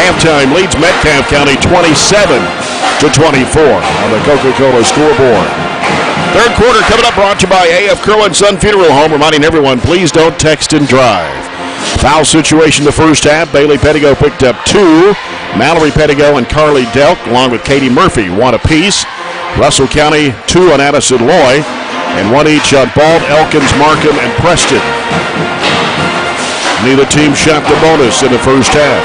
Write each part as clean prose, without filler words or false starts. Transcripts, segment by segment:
halftime leads Metcalfe County 27-24 on the Coca-Cola scoreboard. Third quarter coming up, brought to you by A.F. Curl and Son Funeral Home, reminding everyone, please don't text and drive. Foul situation the first half. Bailey Pettigo picked up 2. Mallory Pettigo and Carly Delk, along with Katie Murphy, 1 apiece. Russell County, 2 on Addison Loy, and 1 each on Bald, Elkins, Markham, and Preston. Neither team shot the bonus in the first half.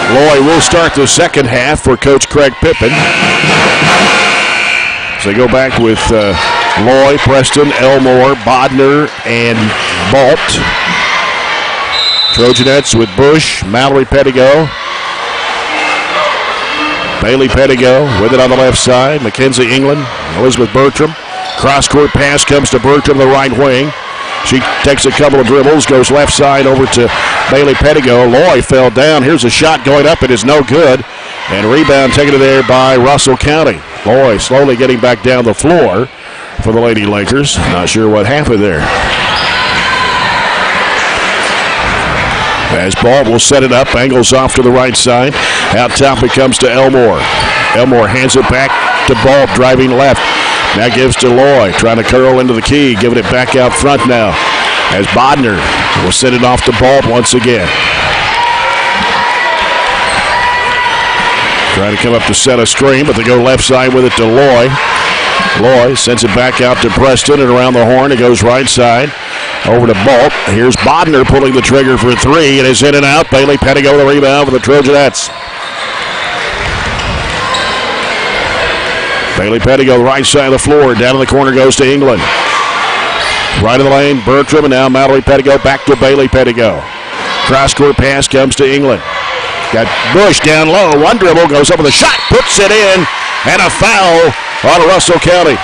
Loy will start the second half for Coach Craig Pippin. So they go back with Loy, Preston, Elmore, Bodner, and Balt. Trojanettes with Bush, Mallory Pettigo, Bailey Pettigo with it on the left side. Mackenzie England, Elizabeth Bertram. Cross-court pass comes to Bertram, the right wing. She takes a couple of dribbles, goes left side over to Bailey Pettigo. Loy fell down. Here's a shot going up. It is no good. And rebound taken to there by Russell County. Loy slowly getting back down the floor for the Lady Lakers. Not sure what happened there. As Ball will set it up, angles off to the right side. Out top it comes to Elmore. Elmore hands it back to Ball, driving left. Now gives to Loy, trying to curl into the key, giving it back out front now. As Bodner will send it off to Ball once again. Trying to come up to set a screen, but they go left side with it to Loy. Loy sends it back out to Preston, and around the horn it goes right side. Over to Bolt. Here's Bodner pulling the trigger for 3. It is in and out. Bailey Pettigo the rebound for the Trojanettes. Bailey Pettigo, right side of the floor. Down in the corner goes to England. Right of the lane, Bertram, and now Mallory Pettigo back to Bailey Pettigo. Cross-court pass comes to England. Got Bush down low. 1 dribble, goes up with a shot, puts it in, and a foul on Russell County.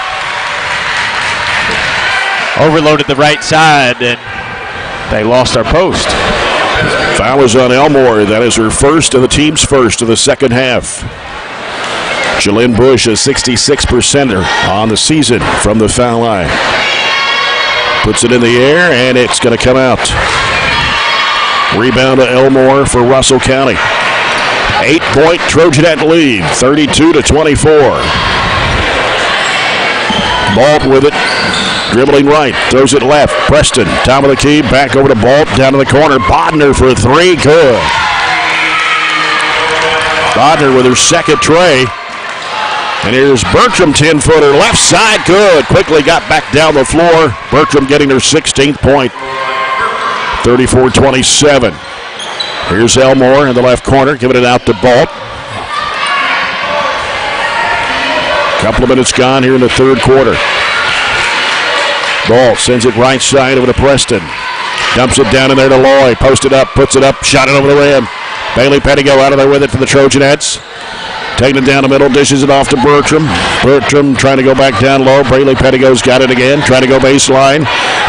Overloaded the right side, and they lost our post. Foul is on Elmore. That is her first and the team's first of the second half. Jalynn Bush, a 66%er on the season from the foul line. Puts it in the air, and it's going to come out. Rebound to Elmore for Russell County. 8-point Trojanette lead, 32-24. Balt with it. Dribbling right, throws it left. Preston, top of the key, back over to Balt, down to the corner. Bodner for 3, good. Bodner with her second tray. And here's Bertram, 10-footer, left side, good. Quickly got back down the floor. Bertram getting her 16th point. 34-27. Here's Elmore in the left corner, giving it out to Balt. Couple of minutes gone here in the third quarter. Ball sends it right side over to Preston. Dumps it down in there to Loy. Post it up, puts it up, shot it over the rim. Bailey Pettigo out of there with it for the Trojanettes. Taking it down the middle, dishes it off to Bertram. Bertram trying to go back down low. Bailey Pettigo's got it again, trying to go baseline.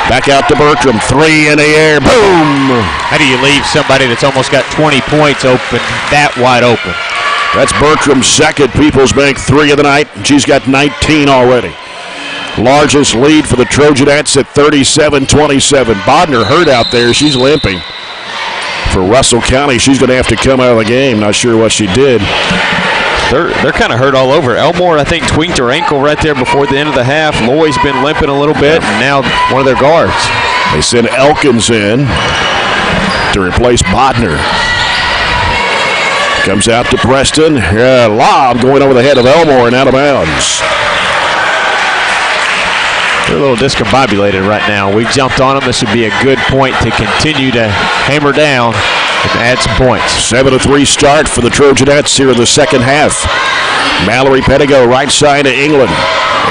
Back out to Bertram. 3 in the air, boom! How do you leave somebody that's almost got 20 points open, that wide open? That's Bertram's second People's Bank 3 of the night. She's got 19 already. Largest lead for the Trojanettes at 37-27. Bodner hurt out there. She's limping. For Russell County, she's going to have to come out of the game. Not sure what she did. They're kind of hurt all over. Elmore, I think, tweaked her ankle right there before the end of the half. Loy's been limping a little bit, and now one of their guards. They send Elkins in to replace Bodner. Comes out to Preston. Yeah, lob going over the head of Elmore and out of bounds. They're a little discombobulated right now. We jumped on them. This would be a good point to continue to hammer down and add some points. 7-3 start for the Trojanettes here in the second half. Mallory Pettigo right side to England.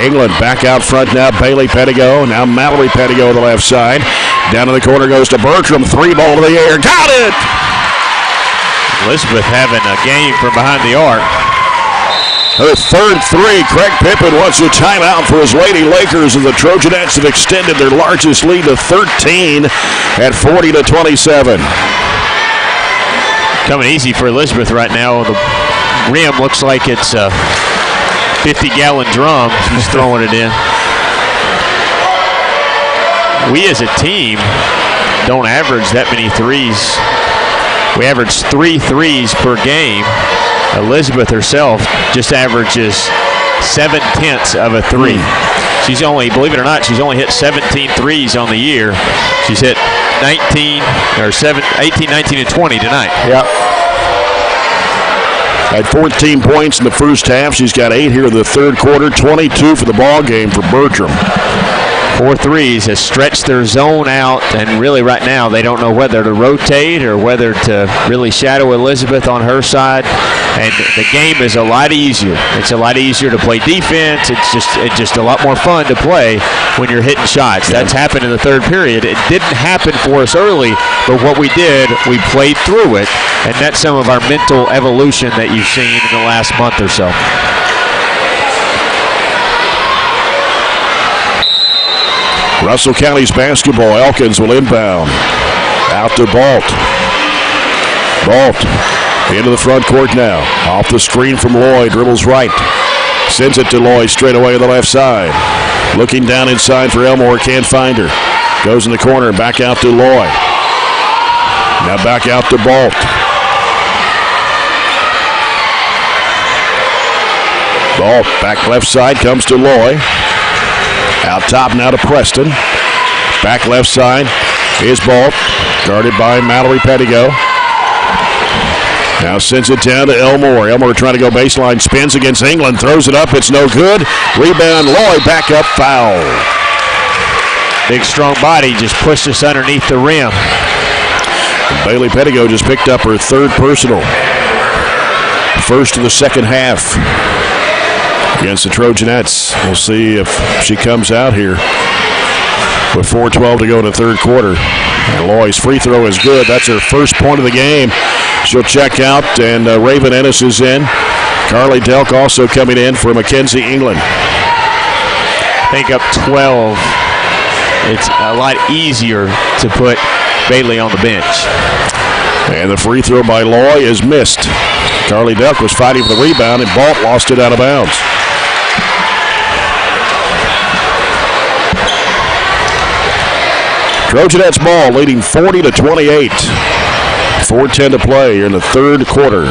England back out front now. Bailey Pettigo. Now Mallory Pettigo on the left side. Down in the corner goes to Bertram. 3 ball to the air. Got it! Elizabeth having a game from behind the arc. Her third 3. Craig Pippin wants a timeout for his Lady Lakers, and the Trojanettes have extended their largest lead to 13 at 40-27. Coming easy for Elizabeth right now. The rim looks like it's a 50-gallon drum. She's throwing it in. We as a team don't average that many threes We average 3 threes per game. Elizabeth herself just averages 0.7 of a three. She's only, believe it or not, she's only hit 17 threes on the year. She's hit 18, 19, and 20 tonight. Yep. Had 14 points in the first half. She's got 8 here in the third quarter. 22 for the ball game for Bertram. 4 threes has stretched their zone out, and really right now they don't know whether to rotate or whether to really shadow Elizabeth on her side. And the game is a lot easier. It's a lot easier to play defense. It's just a lot more fun to play when you're hitting shots. That's happened in the third period. It didn't happen for us early, but what we did, we played through it, and that's some of our mental evolution that you've seen in the last month or so. Russell County's basketball. Elkins will inbound. Out to Balt. Balt into the front court now. Off the screen from Loy. Dribbles right. Sends it to Loy straight away on the left side. Looking down inside for Elmore. Can't find her. Goes in the corner. Back out to Loy. Now back out to Balt. Balt back left side. Comes to Loy. Out top now to Preston. Back left side is Balt. Guarded by Mallory Pettigo. Now sends it down to Elmore. Elmore trying to go baseline. Spins against England. Throws it up. It's no good. Rebound. Lloyd back up. Foul. Big strong body just pushed us underneath the rim. And Bailey Pettigo just picked up her 3rd personal. First of the second half against the Trojanettes. We'll see if she comes out here with 4:12 to go in the third quarter. And Loy's free throw is good. That's her first point of the game. She'll check out, and Raven Ennis is in. Carly Delk also coming in for Mackenzie England. I think up 12, it's a lot easier to put Bailey on the bench. And the free throw by Loy is missed. Carly Delk was fighting for the rebound, and Balt lost it out of bounds. Trojanettes ball leading 40-28. 4:10 to play here in the third quarter.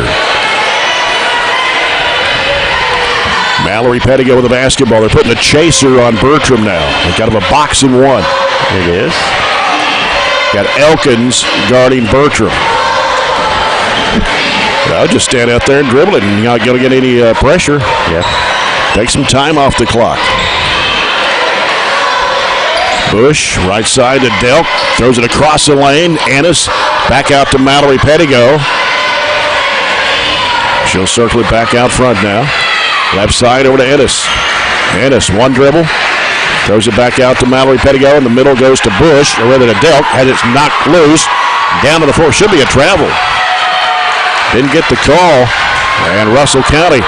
Mallory Pettigo with the basketball. They're putting a chaser on Bertram now. They've got him a box and one. It is. Got Elkins guarding Bertram. Well, just stand out there and dribble it, and you're not going to get any pressure. Yeah. Take some time off the clock. Bush, right side to Delk. Throws it across the lane. Ennis back out to Mallory Pettigo. She'll circle it back out front now. Left side over to Ennis. Ennis, one dribble. Throws it back out to Mallory Pettigo. In the middle goes to Bush, or rather to Delk. Had it knocked loose. Down to the floor. Should be a travel. Didn't get the call. And Russell County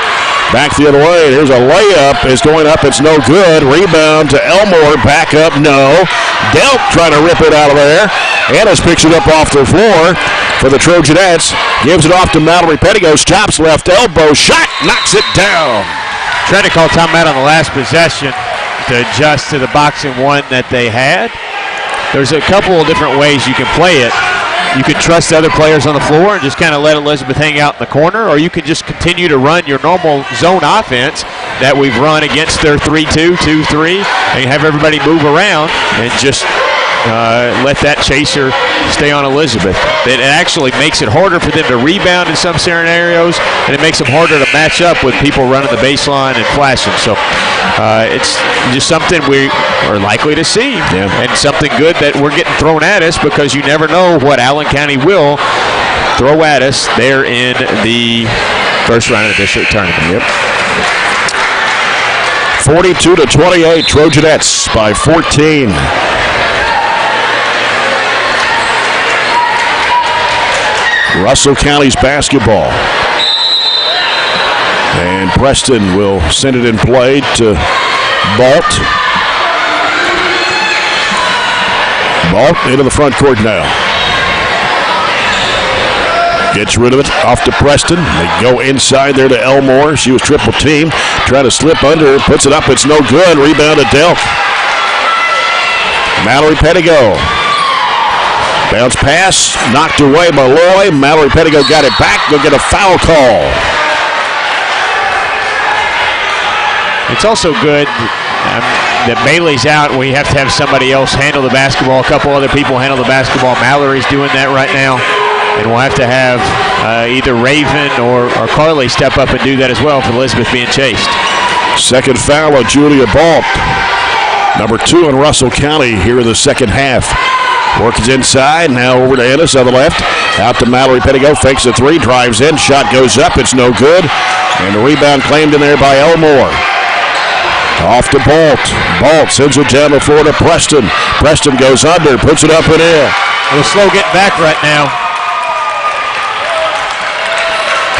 back the other way. Here's a layup. It's going up. It's no good. Rebound to Elmore. Back up. No. Delk trying to rip it out of there. Ennis picks it up off the floor for the Trojanettes. Gives it off to Mallory Pettigo. Stops left elbow. Shot. Knocks it down. Tried to call timeout on the last possession to adjust to the box and one that they had. There's a couple of different ways you can play it. You can trust other players on the floor and just kind of let Elizabeth hang out in the corner, or you can just continue to run your normal zone offense that we've run against their 3-2, 2-3, and you have everybody move around and just let that chaser stay on Elizabeth. It actually makes it harder for them to rebound in some scenarios, and it makes them harder to match up with people running the baseline and flashing. So it's just something we are likely to see, and something good that we're getting thrown at us, because you never know what Allen County will throw at us there in the first round of the district tournament. 42-28, Trojanettes by 14. Russell County's basketball. And Preston will send it in play to Balt. Balt into the front court now. Gets rid of it, off to Preston. They go inside there to Elmore. She was triple teamed. Trying to slip under, puts it up, it's no good. Rebound to Delk. Mallory Pettigo. Bounce pass, knocked away by Loy. Mallory Pettigo got it back. Go get a foul call. It's also good that Bailey's out. We have to have somebody else handle the basketball. A couple other people handle the basketball. Mallory's doing that right now. And we'll have to have either Raven or Carly step up and do that as well for Elizabeth being chased. Second foul of Julia Balt. Number 2 in Russell County here in the second half. Works inside, now over to Ennis on the left. Out to Mallory Pettigo, fakes a 3, drives in, shot goes up, it's no good. And the rebound claimed in there by Elmore. Off to Balt. Balt sends it down the floor to Preston. Preston goes under, puts it up and in. A little slow getting back right now.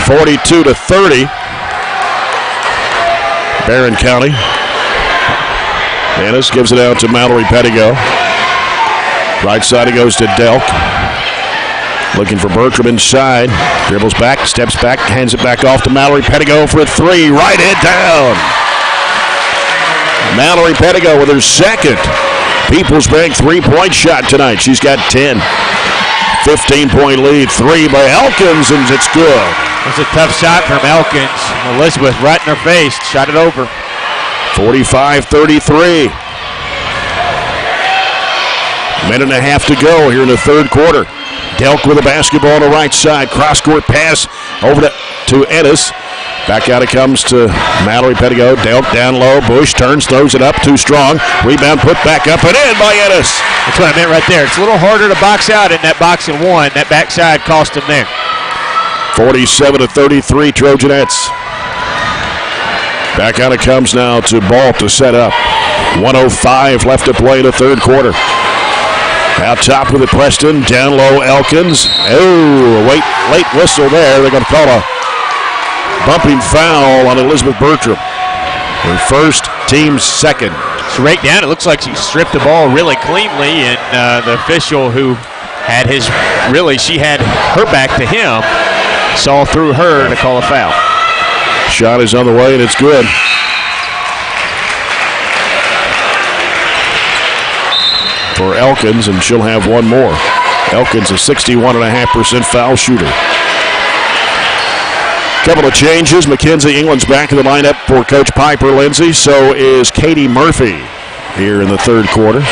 42-30. Barren County. Ennis gives it out to Mallory Pettigo. Right side it goes to Delk. Looking for Bertram inside. Dribbles back, steps back, hands it back off to Mallory Pettigo for a 3. Right head down. Mallory Pettigo with her second People's Bank 3-point shot tonight. She's got 10. 15-point lead. 3 by Elkins, and it's good. It's a tough shot from Elkins. Elizabeth right in her face. Shot it over. 45-33. Minute and a half to go here in the third quarter. Delk with the basketball on the right side. Cross-court pass over to Ennis. Back out it comes to Mallory Pettigo. Delk down low. Bush turns, throws it up. Too strong. Rebound put back up and in by Ennis. That's what I meant right there. It's a little harder to box out in that box and one. That backside cost him there. 47-33 Trojanettes. Back out it comes now to Balt to set up. 1:05 left to play in the third quarter. Out top with it, Preston. Down low, Elkins. Oh, late whistle there. They're going to call a bumping foul on Elizabeth Bertram. Her first, team's second. Straight down. It looks like she stripped the ball really cleanly, and the official who had she had her back to him, saw through her to call a foul. Shot is on the way, and it's good. For Elkins, and she'll have one more. Elkins, a 61.5% foul shooter. Couple of changes. Mackenzie England's back in the lineup for Coach Piper Lindsay. So is Katie Murphy here in the third quarter.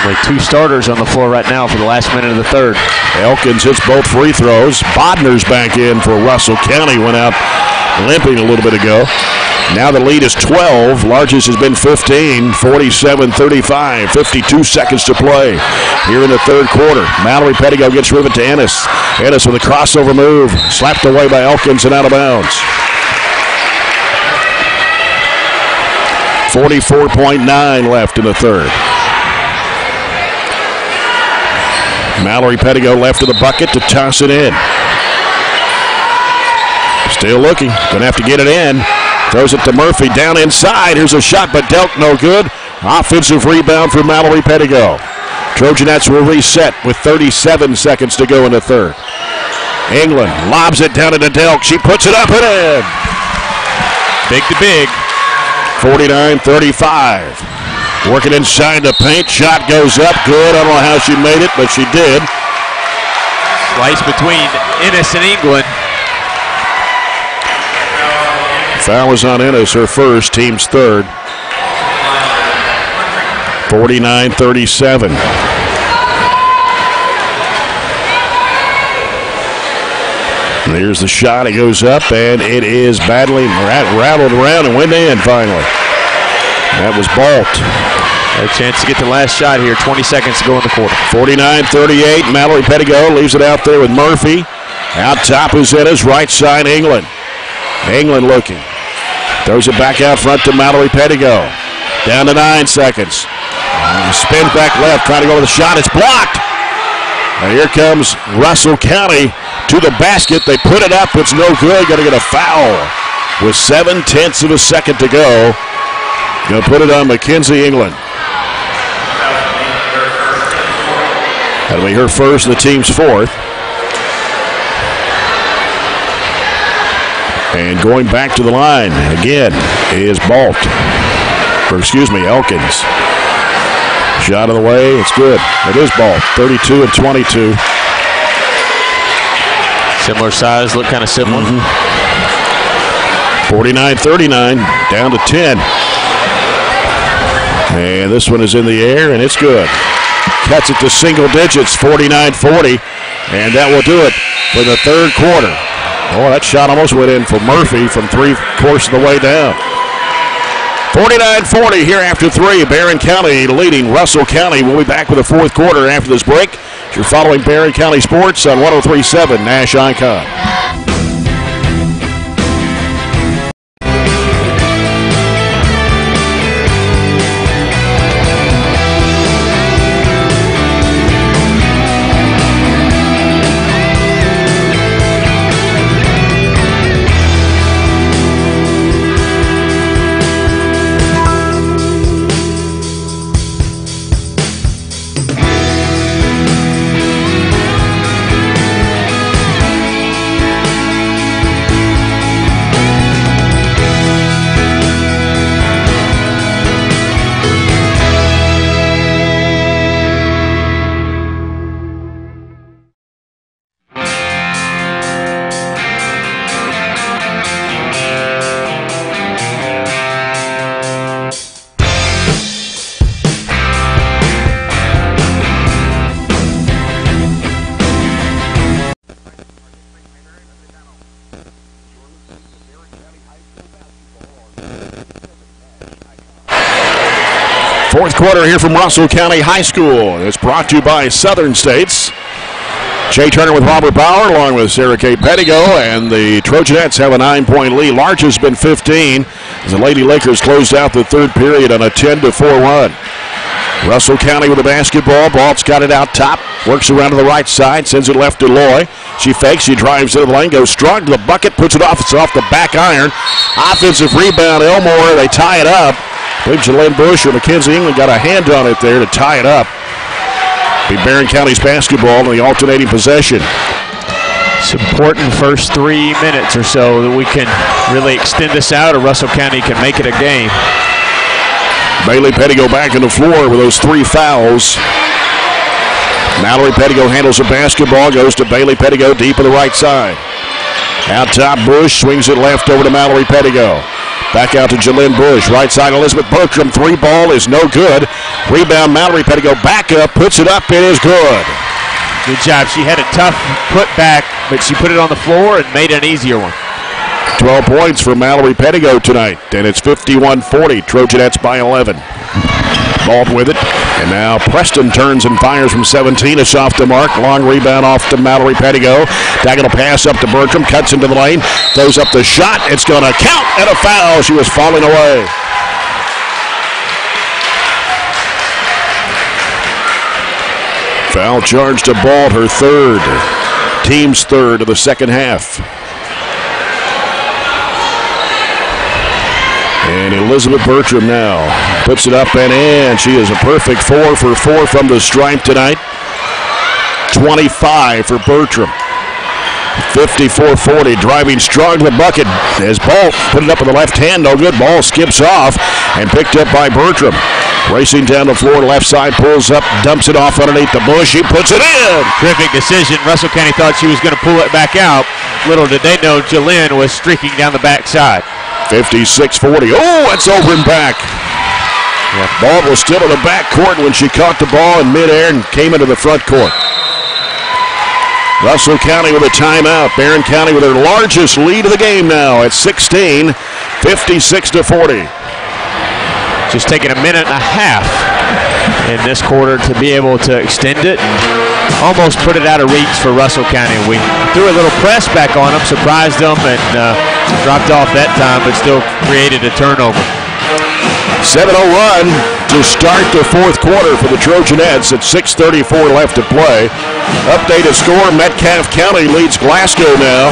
Only 2 starters on the floor right now for the last minute of the third. Elkins hits both free throws. Bodner's back in for Russell County. Went out limping a little bit ago. Now the lead is 12. Largest has been 15. 47-35. 52 seconds to play here in the third quarter. Mallory Pettigo gets rid of it to Ennis. Ennis with a crossover move. Slapped away by Elkins and out of bounds. 44.9 left in the third. Mallory Pettigo left of the bucket to toss it in. Still looking. Gonna have to get it in. Throws it to Murphy down inside. Here's a shot, but Delk no good. Offensive rebound for Mallory Pettigo. Trojanettes will reset with 37 seconds to go in the third. England lobs it down into Delk. She puts it up and in. Big to big. 49-35. Working inside the paint. Shot goes up. Good. I don't know how she made it, but she did. Slice between Ennis and England. Foul is on Ennis, her first, team's third. 49-37. There's the shot. It goes up, and it is badly rattled around and went in finally. That was Balt. A chance to get the last shot here. 20 seconds to go in the quarter. 49-38. Mallory Pettigo leaves it out there with Murphy. Out top is Ennis. Right side, England. England looking. Throws it back out front to Mallory Pettigo. Down to 9 seconds. Spins back left, trying to go to the shot. It's blocked. And here comes Russell County to the basket. They put it up. It's no good. Got to get a foul with 0.7 of a second to go. Going to put it on Mackenzie England. That'll be her first and the team's fourth. And going back to the line again is Elkins. Shot of the way. It's good. It is ball. 32 and 22. Similar size, look kind of similar. 49-39, down to 10. And this one is in the air, and it's good. Cuts it to single digits, 49-40. And that will do it for the third quarter. Oh, that shot almost went in for Murphy from three-quarters of the way down. 49-40 here after three. Barren County leading Russell County. We'll be back with the fourth quarter after this break. You're following Barren County Sports on 103.7 Nash Icon. Fourth quarter here from Russell County High School. It's brought to you by Southern States. Jay Turner with Robert Bauer along with Sarah Kate Pettigo, and the Trojanettes have a 9-point lead. Large has been 15 as the Lady Lakers closed out the third period on a 10-4 run. Russell County with the basketball. Balt's got it out top. Works around to the right side. Sends it left to Loy. She fakes. She drives into the lane. Goes strong to the bucket. Puts it off. It's off the back iron. Offensive rebound. Elmore. They tie it up. I believe Jalen Bush or Mackenzie England got a hand on it there to tie it up. Be Barren County's basketball in the alternating possession. It's important first 3 minutes or so that we can really extend this out, or Russell County can make it a game. Bailey Pettigo back on the floor with those 3 fouls. Mallory Pettigo handles the basketball, goes to Bailey Pettigo deep on the right side. Out top, Bush swings it left over to Mallory Pettigo. Back out to Jalen Bush. Right side, Elizabeth Bertram. 3-ball is no good. Rebound, Mallory Pettigo back up, puts it up. It is good. Good job. She had a tough put back, but she put it on the floor and made an easier one. 12 points for Mallory Pettigo tonight, and it's 51-40. Trojanettes by 11. Balt with it, and now Preston turns and fires from 17. It's off the mark. Long rebound off to Mallory Pettigo. Diagonal pass up to Bertram. Cuts into the lane. Throws up the shot. It's going to count, and a foul. She was falling away. Foul charge to Balt, her third. Team's third of the second half. And Elizabeth Bertram now puts it up and in. She is a perfect 4 for 4 from the stripe tonight. 25 for Bertram. 54-40, driving strong to the bucket as Balt put it up with the left hand. No good. Ball skips off and picked up by Bertram. Racing down the floor, left side, pulls up, dumps it off underneath the bush. He puts it in. Terrific decision. Russell County thought she was going to pull it back out. Little did they know Jalen was streaking down the backside. 56-40. Oh, it's over and back. Yeah. Ball was still in the back court when she caught the ball in midair and came into the front court. Russell County with a timeout. Barren County with their largest lead of the game now at 16, 56-40. Just taking a minute and a half in this quarter to be able to extend it and almost put it out of reach for Russell County. We threw a little press back on them, surprised them, and dropped off that time, but still created a turnover. 7-0 run to start the fourth quarter for the Trojanettes at 6:34 left to play. Updated score, Metcalfe County leads Glasgow now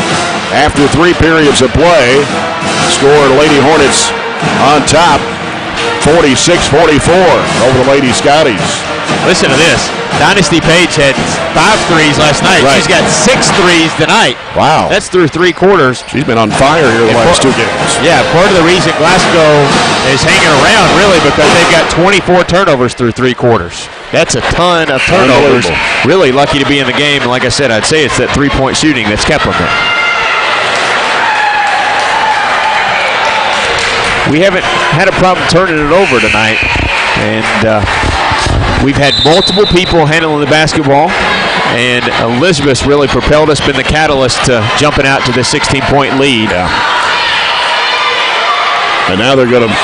after 3 periods of play. Score, Lady Hornets on top, 46-44 over the Lady Scotties. Listen to this. Dynasty Page had 5 threes last night. Right. She's got 6 threes tonight. Wow. That's through 3 quarters. She's been on fire here the last 2 games. Yeah, part of the reason Glasgow is hanging around, really, because they've got 24 turnovers through 3 quarters. That's a ton of turnovers. Really lucky to be in the game. And like I said, I'd say it's that 3-point shooting that's kept them there. We haven't had a problem turning it over tonight. And we've had multiple people handling the basketball. And Elizabeth's really propelled us, been the catalyst to jumping out to the 16-point lead. Yeah. And now they're going to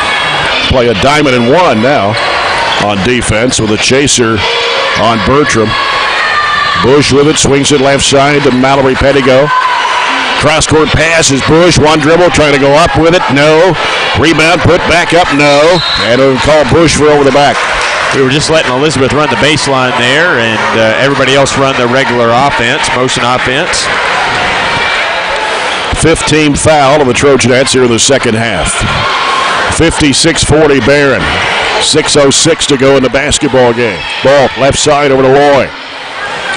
play a diamond and one now on defense with a chaser on Bertram. Bush with it, swings it left side to Mallory Pettigo. Cross-court pass is Bush, one dribble, trying to go up with it, no. Rebound, put back up, no. And it'll call Bush for over the back. We were just letting Elizabeth run the baseline there, and everybody else run their regular offense, motion offense. 15 foul on the Trojanettes here in the second half. 56-40 Barren. 6:06 to go in the basketball game. Ball left side over to Loy.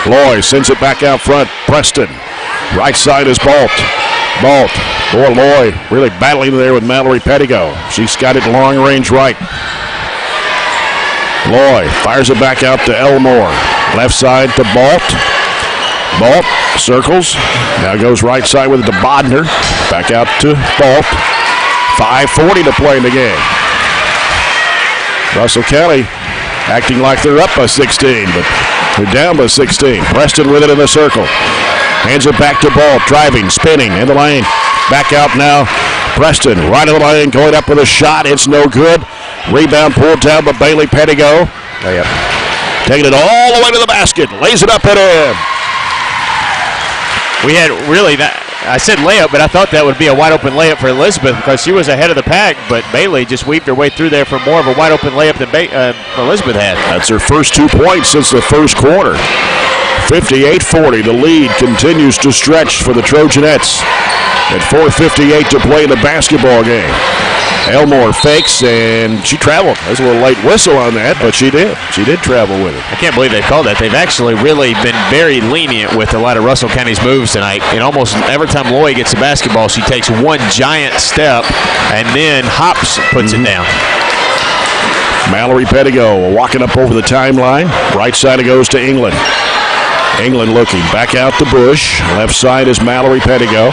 Loy sends it back out front. Preston. Right side is Bolt. Bolt. Boy, Loy really battling there with Mallory Pettigo. She's got it long range right. Loy fires it back out to Elmore. Left side to Bolt. Bolt circles. Now goes right side with it to Bodner. Back out to Bolt. 5:40 to play in the game. Russell County acting like they're up by 16, but they're down by 16. Preston with it in the circle. Hands it back to Bolt. Driving, spinning in the lane. Back out now. Preston right in the lane, going up with a shot. It's no good. Rebound pulled down by Bailey Pettigo. Taking it all the way to the basket. Lays it up and in. We had really that. I said layup, but I thought that would be a wide open layup for Elizabeth because she was ahead of the pack, but Bailey just weaved her way through there for more of a wide open layup than Elizabeth had. That's her first 2 points since the first quarter. 58-40. The lead continues to stretch for the Trojanettes. At 4:58 to play in the basketball game. Elmore fakes, and she traveled. There's a little late whistle on that, but she did. She did travel with it. I can't believe they called that. They've actually really been very lenient with a lot of Russell County's moves tonight. And almost every time Loy gets the basketball, she takes one giant step and then hops, puts it down. Mallory Pettigo walking up over the timeline. Right side it goes to England. England looking back out to Bush. Left side is Mallory Pettigo.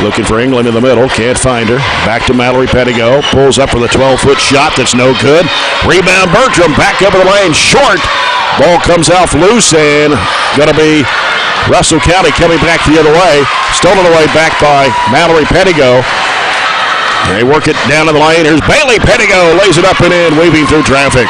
Looking for England in the middle. Can't find her. Back to Mallory Pettigo. Pulls up for the 12-foot shot. That's no good. Rebound Bertram. Back up in the lane. Short. Ball comes off loose and going to be Russell County coming back the other way. Stolen away back by Mallory Pettigo. They work it down to the lane. Here's Bailey Pettigo. Lays it up and in. Weaving through traffic.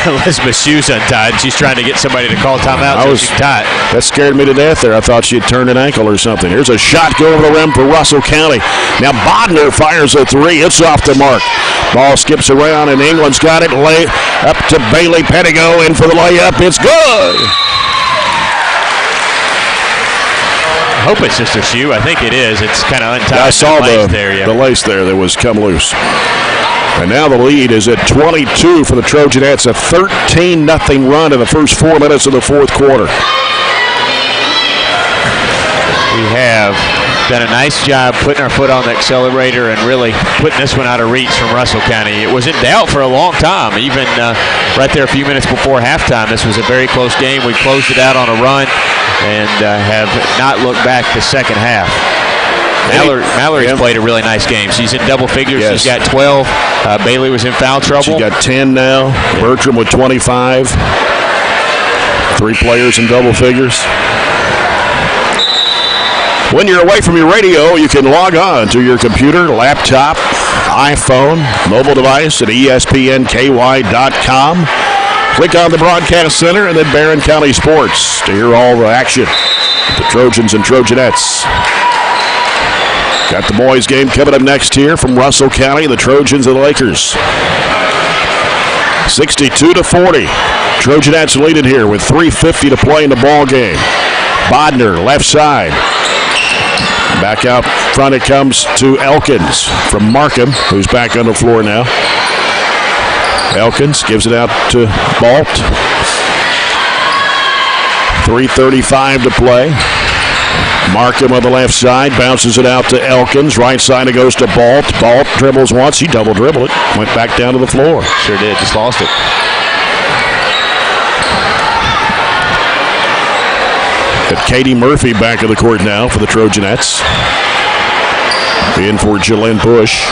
Elizabeth's shoes untied. She's trying to get somebody to call timeout. That scared me to death there. I thought she had turned an ankle or something. Here's a shot go over the rim for Russell County. Now Bodner fires a three. It's off the mark. Ball skips around, and England's got it. Lay up to Bailey Pettigo. In for the layup. It's good. I hope it's just her shoe. I think it is. It's kind of untied. I saw the lace there that was come loose. And now the lead is at 22 for the Trojanettes, a 13-0 run in the first 4 minutes of the fourth quarter. We have done a nice job putting our foot on the accelerator and really putting this one out of reach from Russell County. It was in doubt for a long time, even right there a few minutes before halftime. This was a very close game. We closed it out on a run and have not looked back the second half. Mallory's played a really nice game. She's in double figures. Yes. She's got 12. Bailey was in foul trouble. She's got 10 now. Bertram with 25. 3 players in double figures. When you're away from your radio, you can log on to your computer, laptop, iPhone, mobile device at ESPNKY.com. Click on the Broadcast Center and then Barren County Sports to hear all the action. The Trojans and Trojanettes. Got the boys game coming up next here from Russell County, the Trojans and the Lakers. 62-40. Trojanettes lead it here with 3:50 to play in the ball game. Bodner, left side. Back out front it comes to Elkins from Markham, who's back on the floor now. Elkins gives it out to Bolt. 3:35 to play. Markham on the left side, bounces it out to Elkins. Right side it goes to Balt. Balt dribbles once. He double dribbled it. Went back down to the floor. Sure did. Just lost it. Got Katie Murphy back in the court now for the Trojanettes. In for Jalen Bush.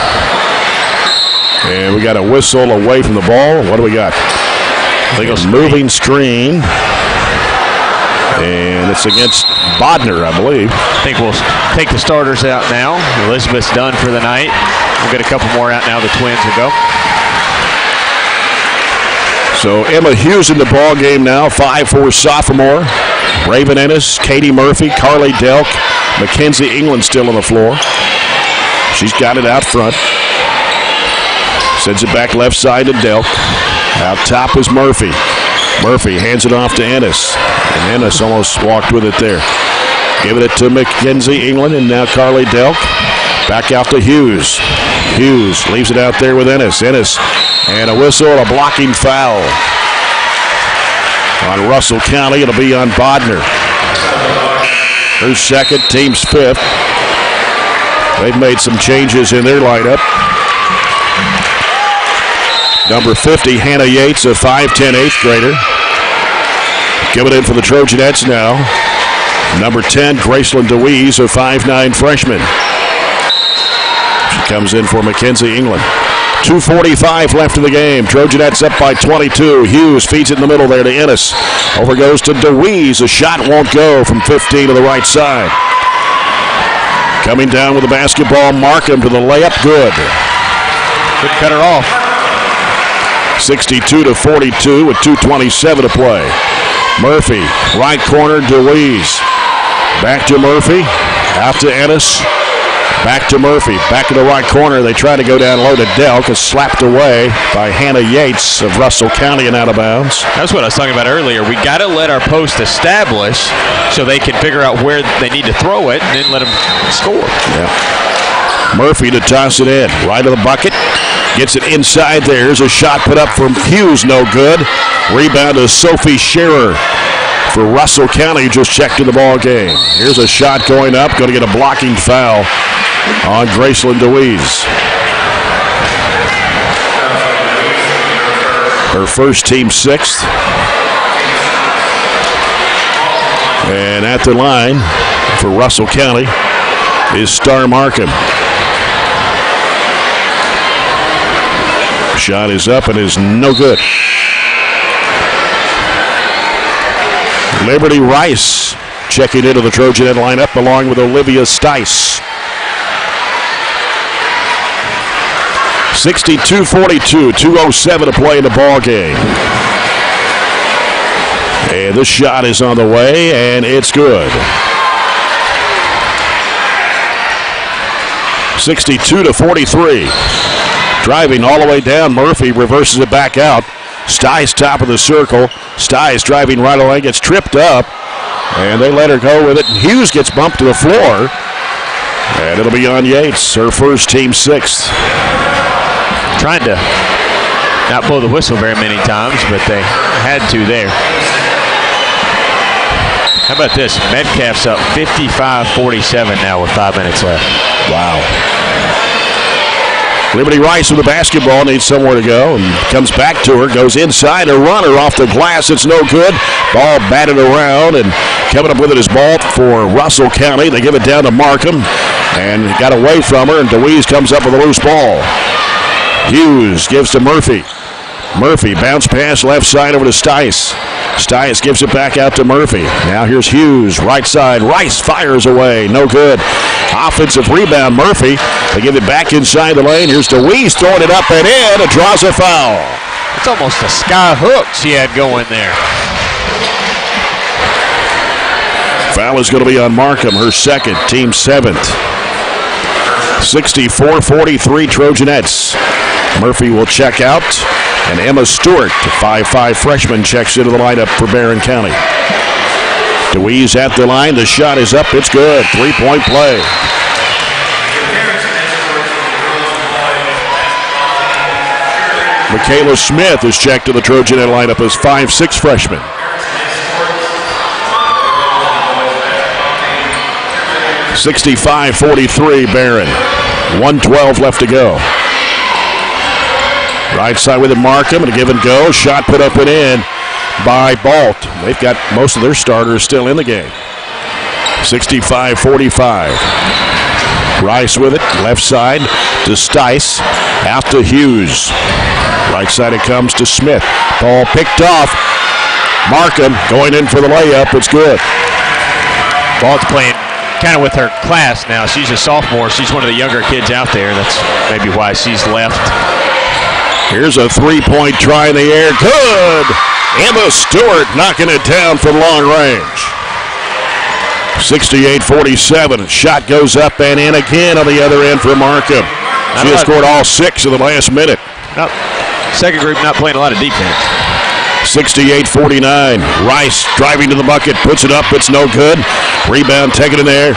And we got a whistle away from the ball. What do we got? I think a moving screen. And it's against Bodner, I believe. I think we'll take the starters out now. Elizabeth's done for the night. We'll get a couple more out now. The Twins will go. So Emma Hughes in the ball game now, 5'4" sophomore. Raven Ennis, Katie Murphy, Carly Delk, Mackenzie England still on the floor. She's got it out front. Sends it back left side to Delk. Out top is Murphy. Murphy hands it off to Ennis. And Ennis almost walked with it there. Giving it to Mackenzie England, and now Carly Delk. Back out to Hughes. Hughes leaves it out there with Ennis. Ennis, and a whistle, a blocking foul on Russell County. It'll be on Bodner. Her second, team's fifth. They've made some changes in their lineup. Number 50, Hannah Yates, a 5'10" eighth grader. Giving it in for the Trojanettes now. Number 10, Graceland DeWeese, a 5'9" freshman. She comes in for Mackenzie England. 2:45 left in the game. Trojanettes up by 22. Hughes feeds it in the middle there to Ennis. Over goes to DeWeese. A shot won't go from 15 to the right side. Coming down with the basketball, Markham to the layup. Good. Couldn't cut her off. 62-42 with 2:27 to play. Murphy, right corner, DeWeese. Back to Murphy. Out to Ennis. Back to Murphy. Back in the right corner. They try to go down low to Delk. Is slapped away by Hannah Yates of Russell County and out of bounds. That's what I was talking about earlier. We got to let our post establish so they can figure out where they need to throw it and then let them score. Yeah. Murphy to toss it in. Right of the bucket. Gets it inside there. Here's a shot put up from Hughes. No good. Rebound to Sophie Scherer for Russell County, just checked in the ball game. Here's a shot going up. Going to get a blocking foul on Graceland DeWeese. Her first, team sixth. And at the line for Russell County is Star Markham. Shot is up and is no good. Liberty Rice checking into the Trojanette lineup along with Olivia Stice. 62-42, 2:07 to play in the ball game. And this shot is on the way, and it's good. 62-43. Driving all the way down, Murphy reverses it back out. Stice top of the circle. Stice driving right away, gets tripped up, and they let her go with it. Hughes gets bumped to the floor, and it'll be on Yates, her first, team sixth. Trying to not blow the whistle very many times, but they had to there. How about this? Metcalf's up 55-47 now with 5 minutes left. Wow. Liberty Rice with the basketball, needs somewhere to go, and comes back to her, goes inside, a runner off the glass, it's no good. Ball batted around, and coming up with it is Balt for Russell County. They give it down to Markham, and got away from her, and DeWeese comes up with a loose ball. Hughes gives to Murphy. Murphy, bounce pass left side over to Stice. Stice gives it back out to Murphy. Now here's Hughes, right side. Rice fires away, no good. Offensive rebound, Murphy. They give it back inside the lane. Here's DeWeese throwing it up and in. It draws a foul. It's almost a sky hook she had going there. Foul is going to be on Markham, her second, team seventh. 64-43 Trojanettes. Murphy will check out, and Emma Stewart, the 5'5" freshman, checks into the lineup for Barren County. DeWeese at the line. The shot is up. It's good. Three-point play. Michaela Smith is checked to the Trojanette lineup as 5'6" freshman. 65-43 Barren. 1:12 left to go. Right side with it, Markham, and a give and go. Shot put up and in by Balt. They've got most of their starters still in the game. 65-45. Rice with it, left side to Stice. Out to Hughes. Right side it comes to Smith. Ball picked off. Markham going in for the layup. It's good. Balt's playing kind of with her class now. She's a sophomore. She's one of the younger kids out there. That's maybe why she's left. Here's a three-point try in the air. Good! Emma Stewart knocking it down from long range. 68-47. Shot goes up and in again on the other end for Markham. She has scored all 6 in the last minute. Second group not playing a lot of defense. 68-49. Rice driving to the bucket, puts it up, it's no good. Rebound taken in there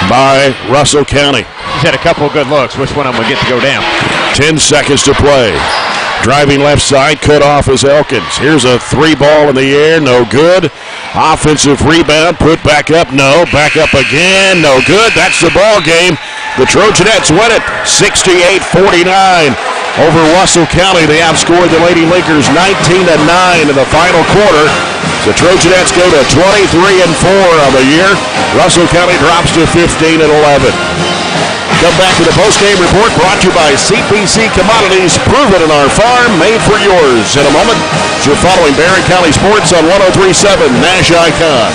by Russell County. He's had a couple of good looks. Which one I'm going to get to go down? 10 seconds to play. Driving left side, cut off is Elkins. Here's a 3-ball in the air, no good. Offensive rebound, put back up, no. Back up again, no good. That's the ball game. The Trojanettes win it, 68-49 over Russell County. They outscored the Lady Lakers 19-9 in the final quarter. The Trojanettes go to 23-4 on the year. Russell County drops to 15-11. Come back to the postgame report brought to you by CPC Commodities. Proven in our farm, made for yours. In a moment, you're following Barren County Sports on 103.7 Nash Icon.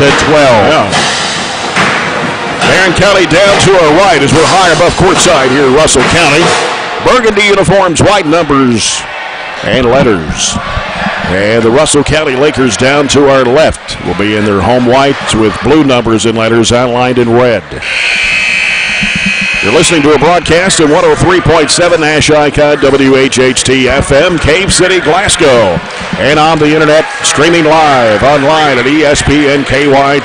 Yeah. Barren County down to our right as we're high above courtside here in Russell County. Burgundy uniforms, white numbers, and letters. And the Russell County Lakers down to our left will be in their home whites with blue numbers and letters outlined in red. You're listening to a broadcast in 103.7 Nash Icon WHHT FM, Cave City, Glasgow. And on the internet, streaming live online at ESPNKY.com.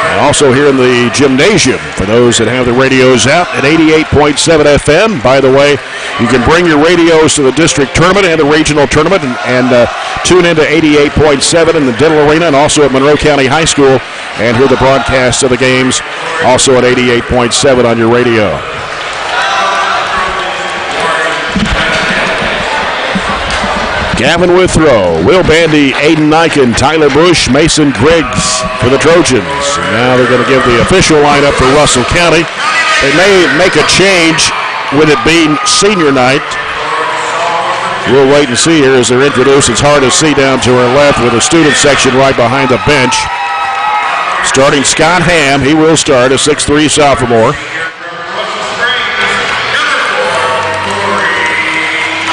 And also here in the gymnasium for those that have the radios out at 88.7 FM. By the way, you can bring your radios to the district tournament and the regional tournament and tune into 88.7 in the Dental Arena and also at Monroe County High School and hear the broadcast of the games also at 88.7 on your radio. Gavin Withrow, Will Bandy, Aiden Niken, Tyler Bush, Mason Griggs for the Trojans. And now they're going to give the official lineup for Russell County. They may make a change with it being senior night. We'll wait and see here as they're introduced. It's hard to see down to our left with the student section right behind the bench. Starting Scott Ham, he will start, a 6'3 sophomore.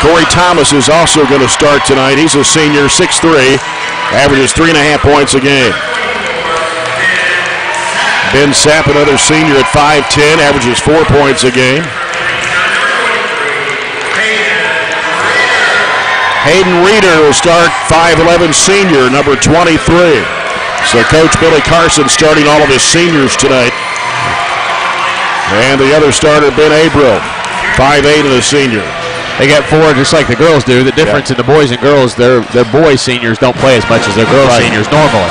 Corey Thomas is also going to start tonight. He's a senior, 6'3", averages 3.5 points a game. Ben Sapp, another senior at 5'10", averages 4 points a game. Hayden Reeder will start, 5'11", senior, number 23. So Coach Billy Carson starting all of his seniors tonight. And the other starter, Ben Abril, 5'8", and a senior. They got four just like the girls do. The difference in the boys and girls, their boys seniors don't play as much as their girls seniors normally.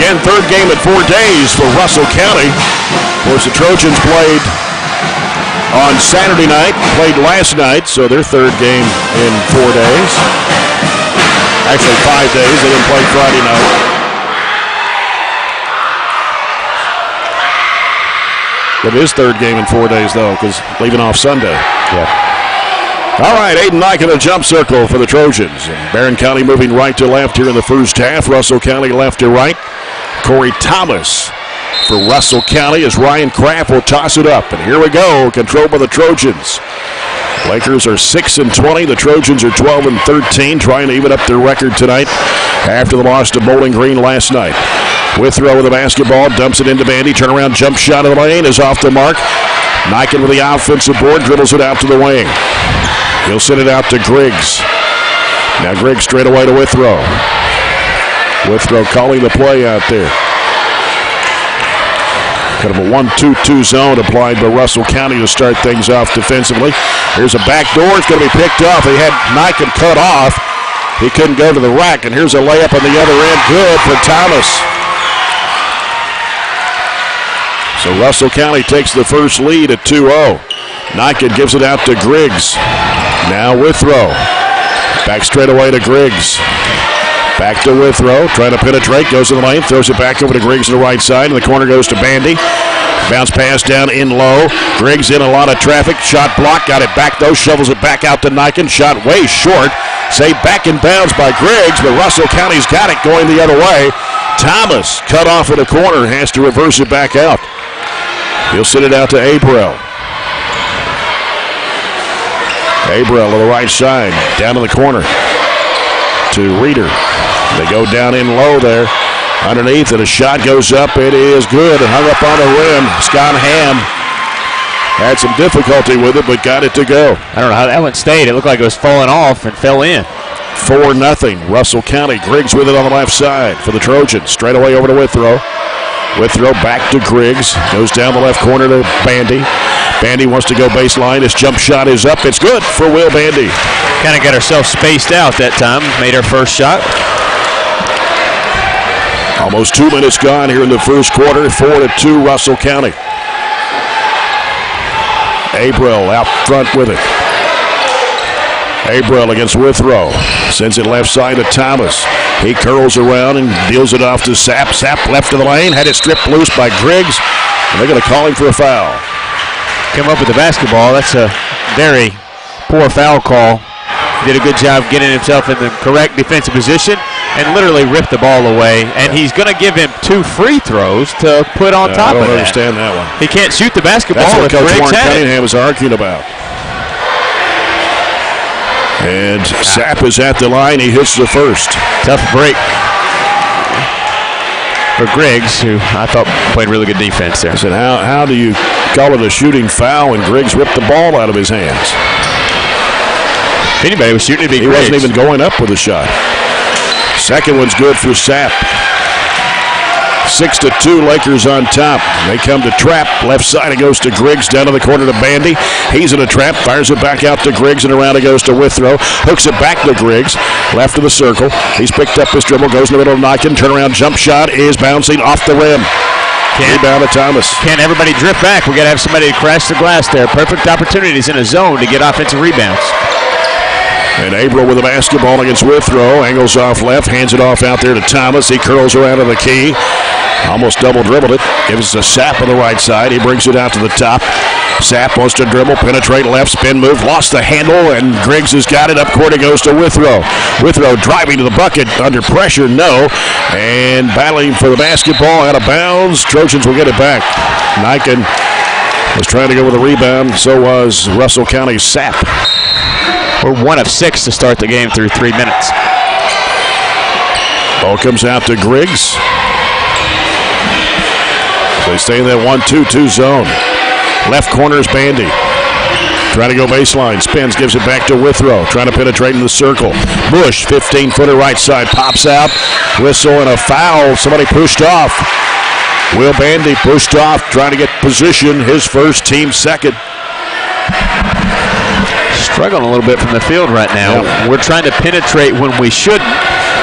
Again, third game in 4 days for Russell County. Of course, the Trojans played on Saturday night, played last night, so their third game in 4 days. Actually, 5 days. They didn't play Friday night. It is third game in 4 days, though, because leaving off Sunday. Yeah. All right, Aiden Knight in a jump circle for the Trojans. And Barren County moving right to left here in the first half. Russell County left to right. Corey Thomas for Russell County as Ryan Kraft will toss it up. And here we go, controlled by the Trojans. Lakers are 6-20. The Trojans are 12-13, trying to even up their record tonight after the loss to Bowling Green last night. Withrow with the basketball, dumps it into Bandy. Turnaround jump shot of the lane is off the mark. Niken with the offensive board, dribbles it out to the wing. He'll send it out to Griggs. Now Griggs straight away to Withrow. Withrow calling the play out there. Kind of a 1-2-2 zone applied by Russell County to start things off defensively. Here's a back door. It's going to be picked off. He had Niken cut off. He couldn't go to the rack, and here's a layup on the other end. Good for Thomas. So Russell County takes the first lead at 2-0. Niken gives it out to Griggs. Now Withrow. Back straight away to Griggs. Back to Withrow, trying to penetrate, goes to the lane, throws it back over to Griggs on the right side, and the corner goes to Bandy. Bounce pass down in low. Griggs in a lot of traffic. Shot blocked, got it back though, shovels it back out to Niken. Shot way short. Saved back in bounds by Griggs, but Russell County's got it going the other way. Thomas cut off in the corner, has to reverse it back out. He'll send it out to Abril. Abril on the right side, down in the corner to Reeder. They go down in low there. Underneath, and a shot goes up. It is good and hung up on the rim. Scott Ham had some difficulty with it, but got it to go. I don't know how that one stayed. It looked like it was falling off and fell in. 4-0. Russell County. Griggs with it on the left side for the Trojans. Straight away over to Withrow. Withrow back to Griggs. Goes down the left corner to Bandy. Bandy wants to go baseline. His jump shot is up. It's good for Will Bandy. Kind of got herself spaced out that time. Made her first shot. Almost 2 minutes gone here in the first quarter. 4-2 Russell County. Abril out front with it. Abril against Withrow. Sends it left side to Thomas. He curls around and deals it off to Sapp. Sapp left to the lane. Had it stripped loose by Griggs. And they're going to call him for a foul. Come up with the basketball. That's a very poor foul call Did a good job getting himself in the correct defensive position and literally ripped the ball away. And he's going to give him 2 free throws to put on top of that. I don't understand that one. He can't shoot the basketball. That's what if Coach Griggs Warren had it. Cunningham was arguing about. And Sapp is at the line. He hits the first. Tough break for Griggs, who I thought played really good defense there. I said, how do you call it a shooting foul when Griggs ripped the ball out of his hands? If anybody was shooting, it'd be He Griggs. wasn't even going up with a shot. Second one's good for Sapp. 6-2, Lakers on top. They come to trap. Left side, it goes to Griggs. Down to the corner to Bandy. He's in a trap. Fires it back out to Griggs, and around it goes to Withrow. Hooks it back to Griggs. Left of the circle. He's picked up his dribble. Goes in the middle of Niken. Turnaround jump shot is bouncing off the rim. Rebound to Thomas. Can't everybody drift back. We got to have somebody to crash the glass there. Perfect opportunities in a zone to get offensive rebounds. And April with the basketball against Withrow. Angles off left, hands it off out there to Thomas. He curls around to the key. Almost double dribbled it. Gives it to Sapp on the right side. He brings it out to the top. Sapp wants to dribble, penetrate left, spin move. Lost the handle, and Griggs has got it. Up court it goes to Withrow. Withrow driving to the bucket. Under pressure, no. And battling for the basketball out of bounds. Trojans will get it back. Niken was trying to go with a rebound. So was Russell County's Sapp. We're 1 of 6 to start the game through 3 minutes. Ball comes out to Griggs. They stay in that 1-2-2 zone. Left corner is Bandy. Trying to go baseline. Spins, gives it back to Withrow. Trying to penetrate in the circle. Bush, 15-footer right side. Pops out. Whistle and a foul. Somebody pushed off. Will Bandy pushed off. Trying to get position. His first, team second. Struggling a little bit from the field right now. Yeah. We're trying to penetrate when we shouldn't.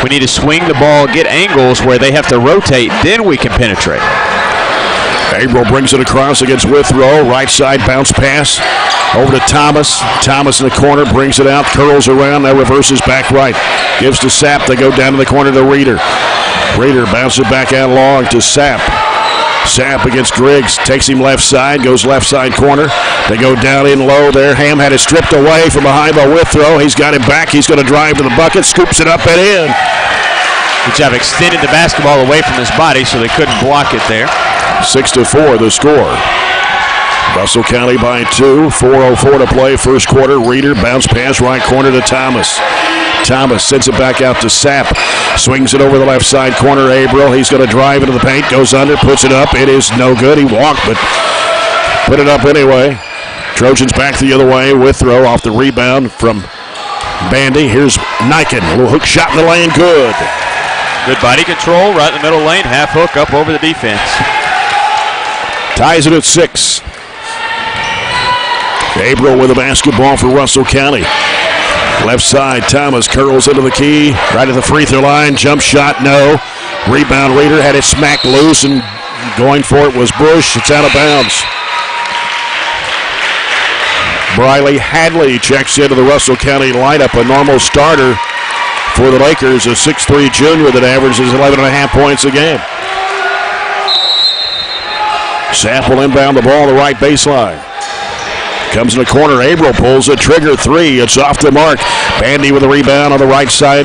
We need to swing the ball, get angles where they have to rotate, then we can penetrate. April brings it across against Withrow. Right side bounce pass over to Thomas. Thomas in the corner brings it out, curls around, now reverses back right. Gives to Sapp. They go down to the corner to Reeder. Reeder bounces it back out long to Sapp. Sapp against Griggs. Takes him left side. Goes left side corner. They go down in low there. Ham had it stripped away from behind by Withrow. He's got it back. He's going to drive to the bucket. Scoops it up and in. Good job extending the basketball away from his body so they couldn't block it there. 6-4 the score. Russell County by 2. 4:04 to play first quarter. Reeder bounce pass right corner to Thomas. Thomas sends it back out to Sapp. Swings it over the left side corner. Abril. He's going to drive into the paint. Goes under. Puts it up. It is no good. He walked, but put it up anyway. Trojans back the other way. Withrow off the rebound from Bandy. Here's Niken. A little hook shot in the lane. Good. Good body control right in the middle lane. Half hook up over the defense. Ties it at 6. Abril with the basketball for Russell County. Left side, Thomas curls into the key. Right at the free throw line. Jump shot, no. Rebound, Reeder had it smacked loose, and going for it was Bush. It's out of bounds. Briley Hadley checks into the Russell County lineup, a normal starter for the Lakers, a 6'3 junior that averages 11.5 points a game. Sapp will inbound the ball on the right baseline. Comes in the corner. Abril pulls a trigger three. It's off the mark. Bandy with a rebound on the right side.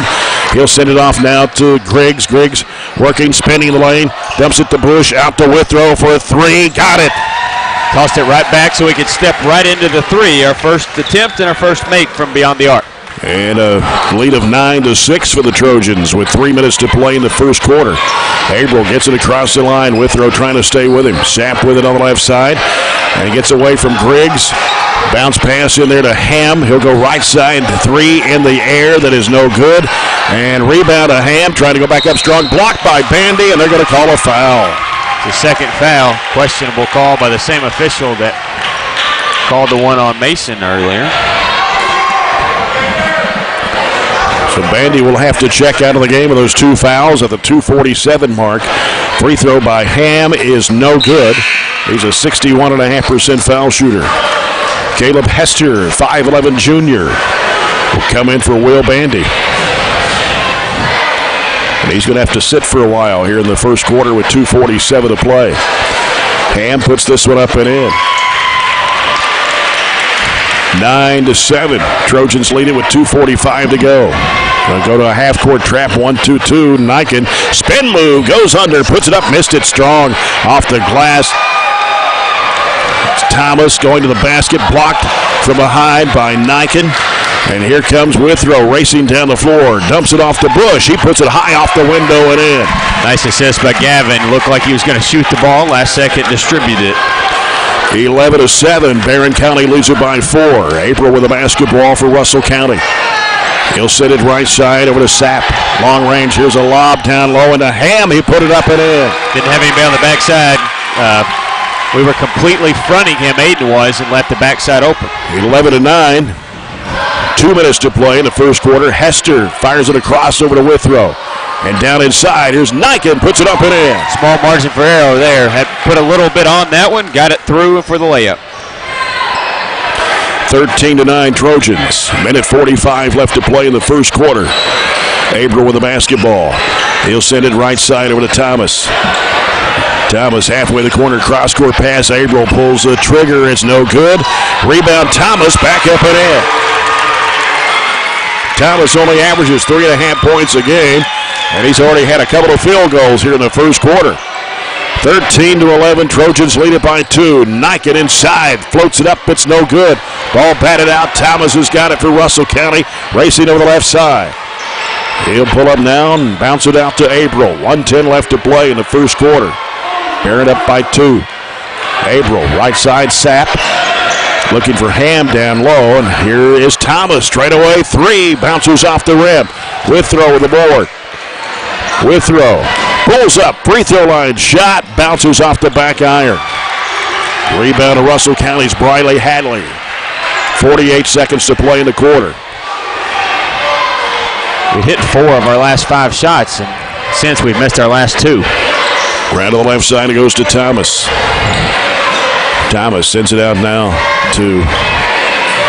He'll send it off now to Griggs. Griggs working, spinning the lane. Dumps it to Bush. Out to Withrow for a three. Got it. Tossed it right back so we could step right into the three. Our first attempt and our first make from beyond the arc. And a lead of 9-6 for the Trojans with 3 minutes to play in the first quarter. Abril gets it across the line. Withrow trying to stay with him. Sapp with it on the left side. And he gets away from Griggs. Bounce pass in there to Ham. He'll go right side. Three in the air. That is no good. And rebound to Ham. Trying to go back up strong. Blocked by Bandy, and they're going to call a foul. The second foul. Questionable call by the same official that called the one on Mason earlier. So Bandy will have to check out of the game with those two fouls at the 2:47 mark. Free throw by Ham is no good. He's a 61.5% foul shooter. Caleb Hester, 5'11 junior, will come in for Will Bandy. And he's going to have to sit for a while here in the first quarter with 2:47 to play. Ham puts this one up and in. 9-7. Trojans lead it with 2:45 to go. They'll go to a half-court trap, 1-2-2. Niken, spin move, goes under, puts it up, missed it strong off the glass. It's Thomas going to the basket, blocked from behind by Niken. And here comes Withrow racing down the floor, dumps it off to Bush. He puts it high off the window and in. Nice assist by Gavin. Looked like he was going to shoot the ball. Last second, distributed it. 11-7. Barren County leads it by 4. April with a basketball for Russell County. He'll set it right side over to Sapp. Long range. Here's a lob down low into Ham. He put it up and in. Didn't have anybody on the backside. We were completely fronting him, Aiden was, and left the backside open. 11-9. 2 minutes to play in the first quarter. Hester fires it across over to Withrow. And down inside, here's Niken, puts it up and in. Small margin for error there. Had put a little bit on that one, got it through for the layup. 13-9 Trojans. Minute 45 left to play in the first quarter. April with the basketball. He'll send it right side over to Thomas. Thomas halfway the corner, cross-court pass. April pulls the trigger. It's no good. Rebound Thomas, back up and in. Thomas only averages 3.5 points a game, and he's already had a couple of field goals here in the first quarter. 13-11, Trojans lead it by 2. Niken inside, floats it up, it's no good. Ball batted out, Thomas has got it for Russell County, racing over the left side. He'll pull up now and bounce it out to April. 1:10 left to play in the first quarter. Barren up by 2. April, right side, Sapp. Looking for Ham down low, and here is Thomas. Straight away, 3, bounces off the rim. Withrow with the board. Withrow pulls up, free throw line shot, bounces off the back iron. Rebound to Russell County's Briley Hadley. 48 seconds to play in the quarter. We hit 4 of our last 5 shots, and since we've missed our last 2. Right to the left side, it goes to Thomas. Thomas sends it out now to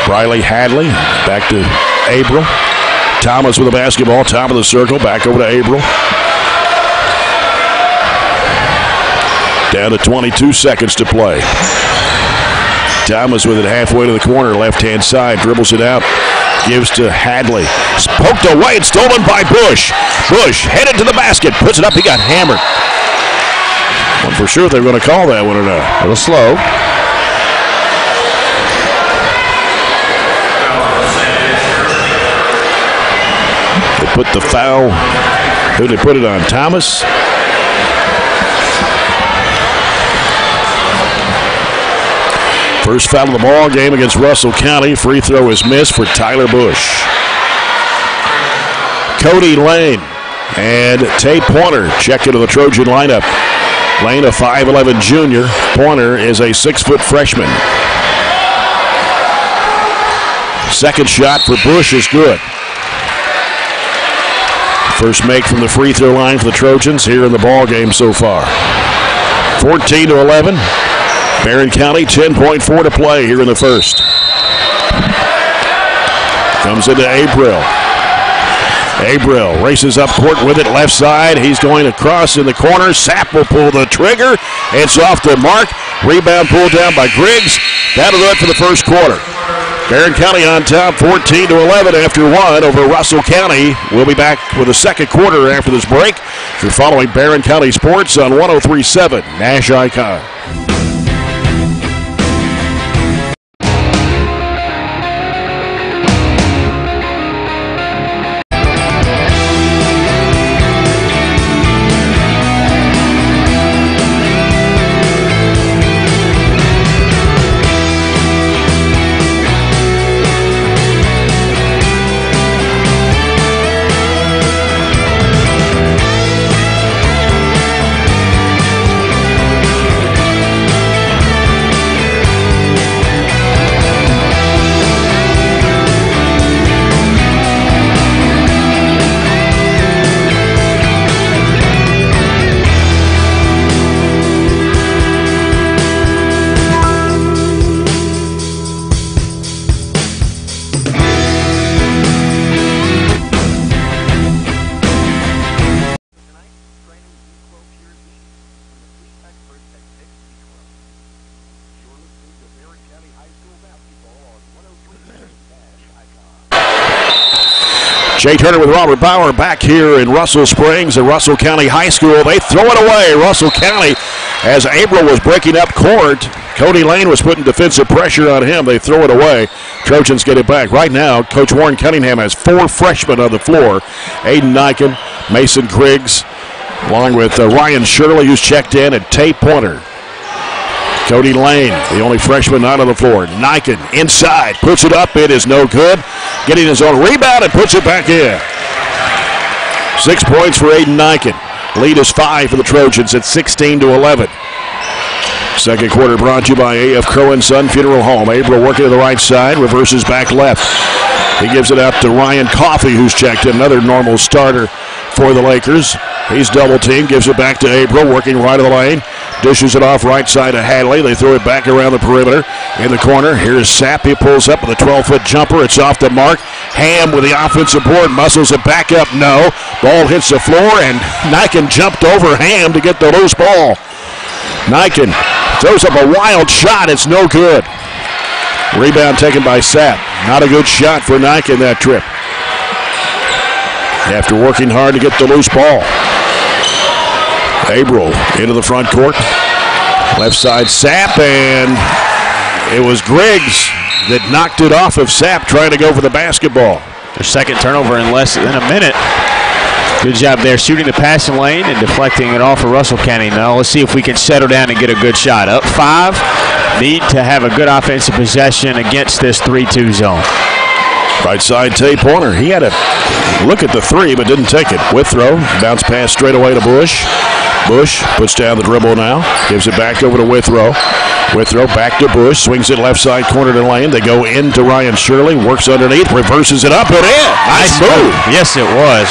Briley Hadley. Back to April. Thomas with the basketball, top of the circle, back over to April. Down to 22 seconds to play. Thomas with it halfway to the corner, left-hand side, dribbles it out, gives to Hadley. It's poked away, it's stolen by Bush. Bush headed to the basket, puts it up, he got hammered. Wasn't for sure if they were going to call that one or not. A little slow. They put the foul. Who did they put it on? Thomas? First foul of the ball game against Russell County. Free throw is missed for Tyler Bush. Cody Lane and Tate Pointer check into the Trojan lineup. Lane, a 5'11 junior. Pointer is a 6-foot freshman. Second shot for Bush is good. First make from the free throw line for the Trojans here in the ball game so far. 14-11. Barren County, 10.4 to play here in the first. Comes into April. April races up court with it, left side. He's going across in the corner. Sapp will pull the trigger. It's off the mark. Rebound pulled down by Griggs. That'll do it for the first quarter. Barren County on top, 14-11 after 1 over Russell County. We'll be back with the second quarter after this break. You're following Barren County Sports on 103.7 Nash Icon. Jay Turner with Robert Bauer back here in Russell Springs at Russell County High School. They throw it away. Russell County, as April was breaking up court, Cody Lane was putting defensive pressure on him. They throw it away. Trojans get it back. Right now, Coach Warren Cunningham has 4 freshmen on the floor. Aiden Niken, Mason Griggs, along with Ryan Shirley, who's checked in, and Tay Pointer. Cody Lane, the only freshman not on the floor. Niken inside, puts it up. It is no good. Getting his own rebound and puts it back in. 6 points for Aiden Niken. Lead is 5 for the Trojans at 16-11. Second quarter brought to you by A.F. Crow & Son Funeral Home. April working to the right side, reverses back left. He gives it out to Ryan Coffey, who's checked in, another normal starter for the Lakers. He's double teamed, gives it back to April, working right of the lane. Dishes it off right side of Hadley. They throw it back around the perimeter. In the corner, here's Sapp. He pulls up with a 12-foot jumper. It's off the mark. Ham with the offensive board, muscles it back up. No. Ball hits the floor, and Niken jumped over Ham to get the loose ball. Niken throws up a wild shot. It's no good. Rebound taken by Sapp. Not a good shot for Niken that trip. After working hard to get the loose ball. April into the front court. Left side Sapp, and it was Griggs that knocked it off of Sapp trying to go for the basketball. Their second turnover in less than a minute. Good job there shooting the passing lane and deflecting it off for Russell County. Now let's see if we can settle down and get a good shot. Up 5. Need to have a good offensive possession against this 3-2 zone. Right side, Tay Pointer. He had a look at the 3, but didn't take it. Withrow, bounce pass straight away to Bush. Bush puts down the dribble now. Gives it back over to Withrow. Withrow back to Bush. Swings it left side corner to lane. They go into Ryan Shirley. Works underneath. Reverses it up and in. Nice move. Yes, it was.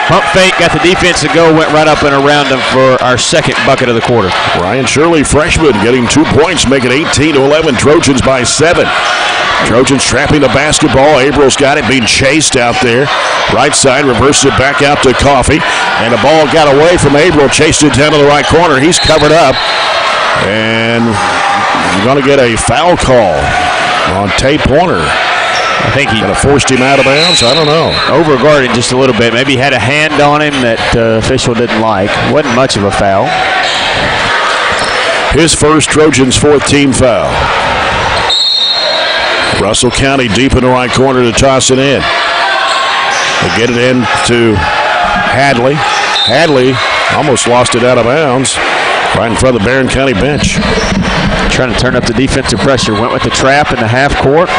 Pump fake, got the defense to go, went right up and around him for our second bucket of the quarter. Ryan Shirley, freshman, getting 2 points, make it 18-11. Trojans by 7. Trojans trapping the basketball. April's got it, being chased out there. Right side, reverses it back out to Coffey. And the ball got away from April, chased it down to the right corner. He's covered up. And you're going to get a foul call on Tay Pointer. I think he kind of forced him out of bounds. I don't know. Overguarded just a little bit. Maybe had a hand on him that official didn't like. Wasn't much of a foul. His first, Trojans' 4th team foul. Russell County deep in the right corner to toss it in. They get it in to Hadley. Hadley almost lost it out of bounds right in front of the Barren County bench. Trying to turn up the defensive pressure. Went with the trap in the half court.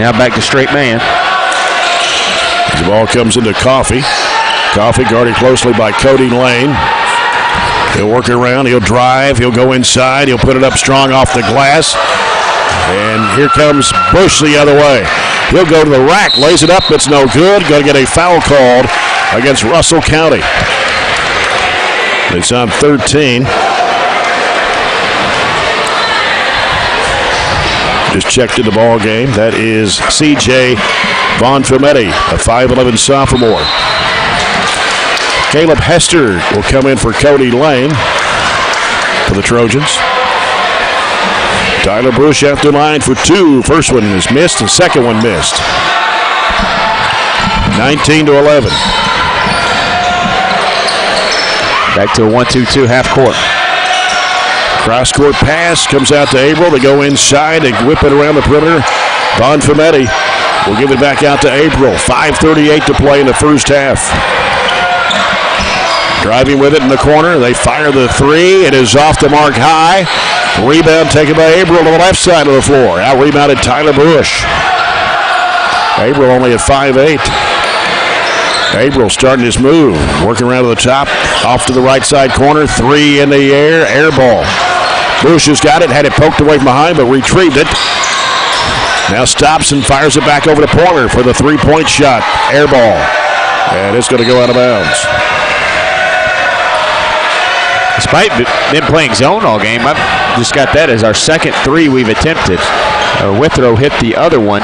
Now back to straight man. The ball comes into Coffey. Coffey guarded closely by Cody Lane. He'll work it around. He'll drive. He'll go inside. He'll put it up strong off the glass. And here comes Bush the other way. He'll go to the rack. Lays it up. It's no good. Going to get a foul called against Russell County. It's on 13. Just checked in the ball game. That is C.J. Von Fumetti, a 5'11 sophomore. Caleb Hester will come in for Cody Lane for the Trojans. Tyler Bush after line for 2. First one is missed, the second one missed. 19-11. Back to a 1-2-2 half court. Cross-court pass comes out to April. They go inside. They whip it around the perimeter. Von Fumetti will give it back out to April. 5:38 to play in the first half. Driving with it in the corner. They fire the 3. It is off the mark high. Rebound taken by April to the left side of the floor. Out rebounded Tyler Bush. April only at 5'8". April starting his move. Working around to the top. Off to the right side corner. 3 in the air. Air ball. Bush has got it. Had it poked away from behind, but retrieved it. Now stops and fires it back over to Pointer for the 3-point shot. Air ball. And it's going to go out of bounds. Despite them playing zone all game, I've just got that as our second 3 we've attempted. Withrow hit the other one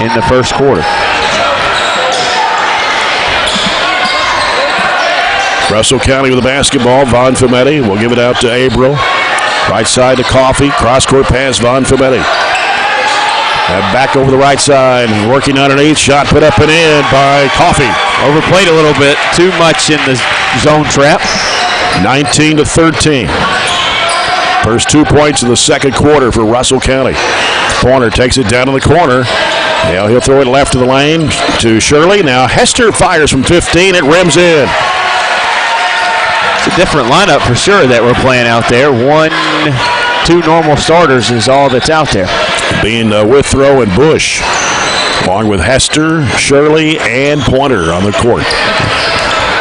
in the first quarter. Russell County with the basketball. Von Fumetti will give it out to April. Right side to Coffey. Cross-court pass, Von Fumetti. Back over the right side, working underneath. Shot put up and in by Coffey. Overplayed a little bit, too much in the zone trap. 19-13. First 2 points of the second quarter for Russell County. Corner takes it down to the corner. Now he'll throw it left of the lane to Shirley. Now Hester fires from 15. It rims in. It's a different lineup for sure that we're playing out there. 1-2 normal starters is all that's out there. Being Withrow and Bush, along with Hester, Shirley, and Pointer on the court.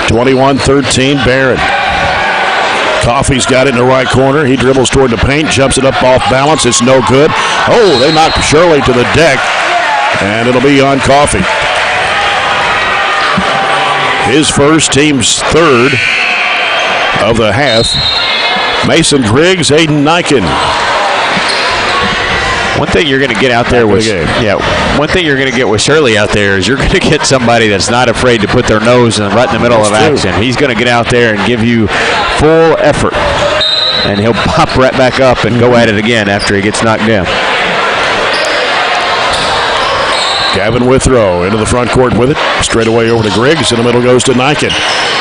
21-13 Barren. Coffey's got it in the right corner. He dribbles toward the paint, jumps it up off balance. It's no good. Oh, they knock Shirley to the deck, and it'll be on Coffey. His first, team's third of the half. Mason Griggs, Aiden Niken. One thing you're going to get out there with one thing you're going to get with Shirley out there is you're going to get somebody that's not afraid to put their nose right in the middle of action. He's going to get out there and give you full effort, and he'll pop right back up and go at it again after he gets knocked down. Gavin Withrow into the front court with it. Straight away over to Griggs. In the middle goes to Niken.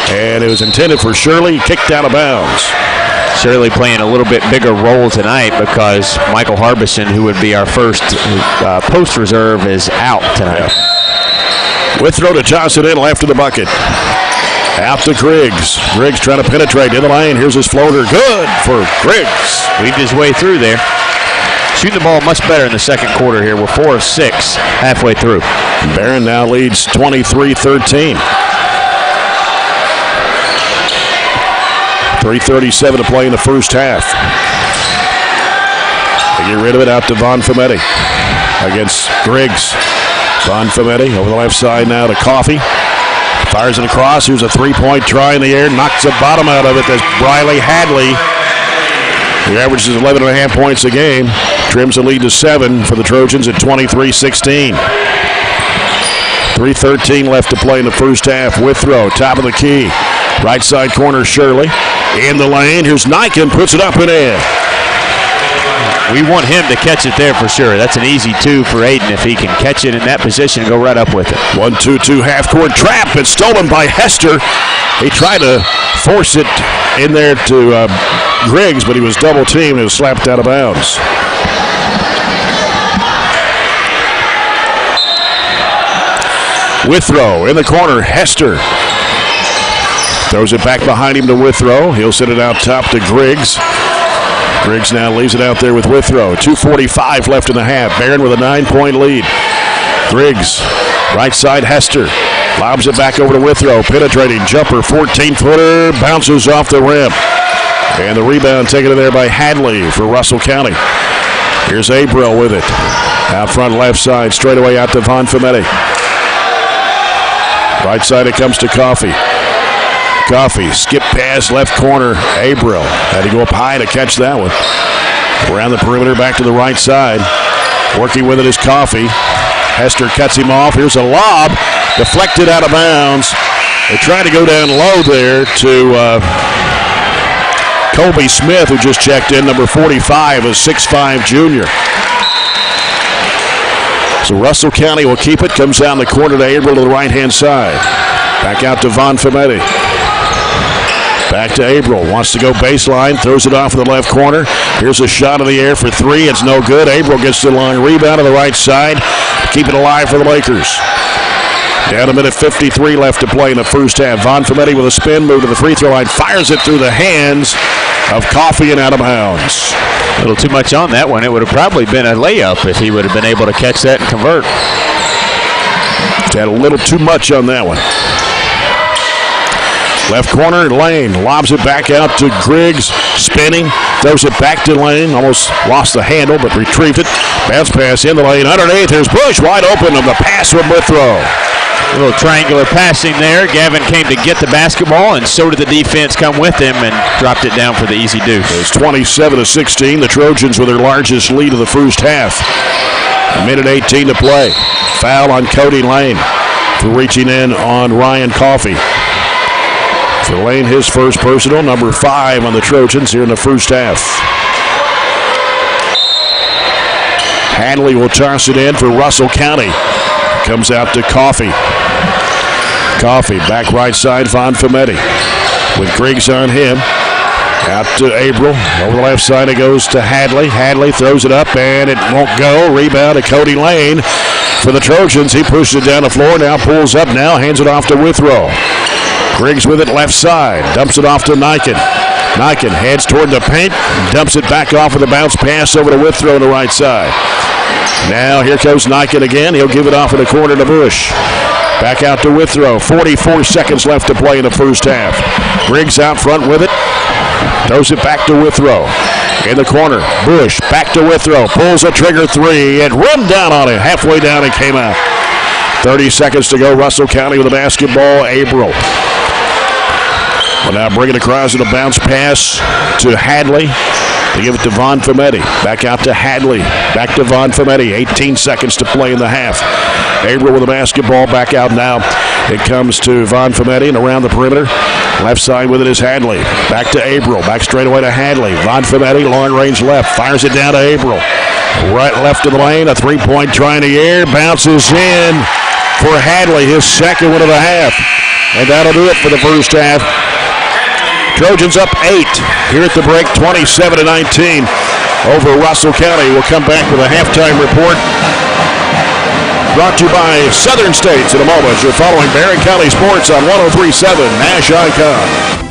And it was intended for Shirley. Kicked out of bounds. Shirley playing a little bit bigger role tonight because Michael Harbison, who would be our first post reserve, is out tonight. Yeah. Withrow to toss it in left of the bucket. Out to Griggs. Griggs trying to penetrate in the lane. Here's his floater. Good for Griggs. Weaved his way through there. Shooting the ball much better in the second quarter here. We're 4 of 6 halfway through. Barren now leads 23-13. 3:37 to play in the first half. They get rid of it out to Von Fometti against Griggs. Von Fometti over the left side now to Coffey. Fires it across. Here's a three-point try in the air. Knocks the bottom out of it. There's Briley Hadley, who averages 11.5 points a game. Trims the lead to 7 for the Trojans at 23-16. 3:13 left to play in the first half. Withrow, top of the key. Right side corner, Shirley. In the lane, here's Niken, puts it up and in. We want him to catch it there for sure. That's an easy 2 for Aiden if he can catch it in that position and go right up with it. 1-2-2 half-court trap. It's stolen by Hester. He tried to force it in there to Griggs, but he was double-teamed and was slapped out of bounds. Withrow in the corner, Hester. Throws it back behind him to Withrow. He'll send it out top to Griggs. Griggs now leaves it out there with Withrow. 2:45 left in the half. Barren with a 9-point lead. Griggs, right side Hester. Lobs it back over to Withrow. Penetrating jumper, 14-footer. Bounces off the rim. And the rebound taken in there by Hadley for Russell County. Here's Abril with it. Out front left side, straight away out to Von Fometti. Right side it comes to Coffey. Coffey, skip pass, left corner, Abril. Had to go up high to catch that one. Around the perimeter, back to the right side. Working with it is Coffey. Hester cuts him off. Here's a lob, deflected out of bounds. They try to go down low there to Colby Smith, who just checked in, number 45, a 6'5 junior. So Russell County will keep it. Comes down the corner to Abril to the right-hand side. Back out to Von Fometti. Back to Abril. Wants to go baseline. Throws it off in the left corner. Here's a shot in the air for 3. It's no good. Abril gets to the line. Rebound on the right side. Keep it alive for the Lakers. Down a minute 53 left to play in the first half. Von Fometti with a spin move to the free throw line. Fires it through the hands of Coffey and out of bounds. A little too much on that one. It would have probably been a layup if he would have been able to catch that and convert. Had a little too much on that one. Left corner, Lane lobs it back out to Griggs, spinning, throws it back to Lane, almost lost the handle, but retrieved it. Bounce pass in the lane, underneath, there's Bush, wide open, and the pass from Withrow. A little triangular passing there. Gavin came to get the basketball, and so did the defense come with him and dropped it down for the easy deuce. It's 27-16. The Trojans with their largest lead of the first half. A minute 18 to play. Foul on Cody Lane for reaching in on Ryan Coffey. For Lane, his first personal, number 5 on the Trojans here in the first half. Hadley will toss it in for Russell County. Comes out to Coffey. Coffey, back right side, Von Fumetti. With Griggs on him. Out to Abril. Over the left side it goes to Hadley. Hadley throws it up and it won't go. Rebound to Cody Lane for the Trojans. He pushes it down the floor. Now pulls up. Now hands it off to Withrow. Griggs with it left side. Dumps it off to Niken. Niken heads toward the paint. Dumps it back off with a bounce pass over to Withrow on the right side. Now here goes Niken again. He'll give it off in the corner to Bush. Back out to Withrow. 44 seconds left to play in the first half. Griggs out front with it. Throws it back to Withrow. In the corner. Bush back to Withrow. Pulls a trigger three and run down on it. Halfway down and came out. 30 seconds to go. Russell County with the basketball. Abril. Well, now bring it across with a bounce pass to Hadley. They give it to Von Fumetti. Back out to Hadley. Back to Von Fumetti. 18 seconds to play in the half. Abril with the basketball. Back out now. It comes to Von Fumetti and around the perimeter. Left side with it is Hadley. Back to Abril. Back straight away to Hadley. Von Fumetti, long range left. Fires it down to Abril. Right left of the lane. A three-point try in the air. Bounces in for Hadley. His second one of the half. And that'll do it for the first half. Trojans up 8 here at the break, 27-19 over Russell County. We'll come back with a halftime report brought to you by Southern States in a moment. You're following Barren County Sports on 103.7 Nash Icon.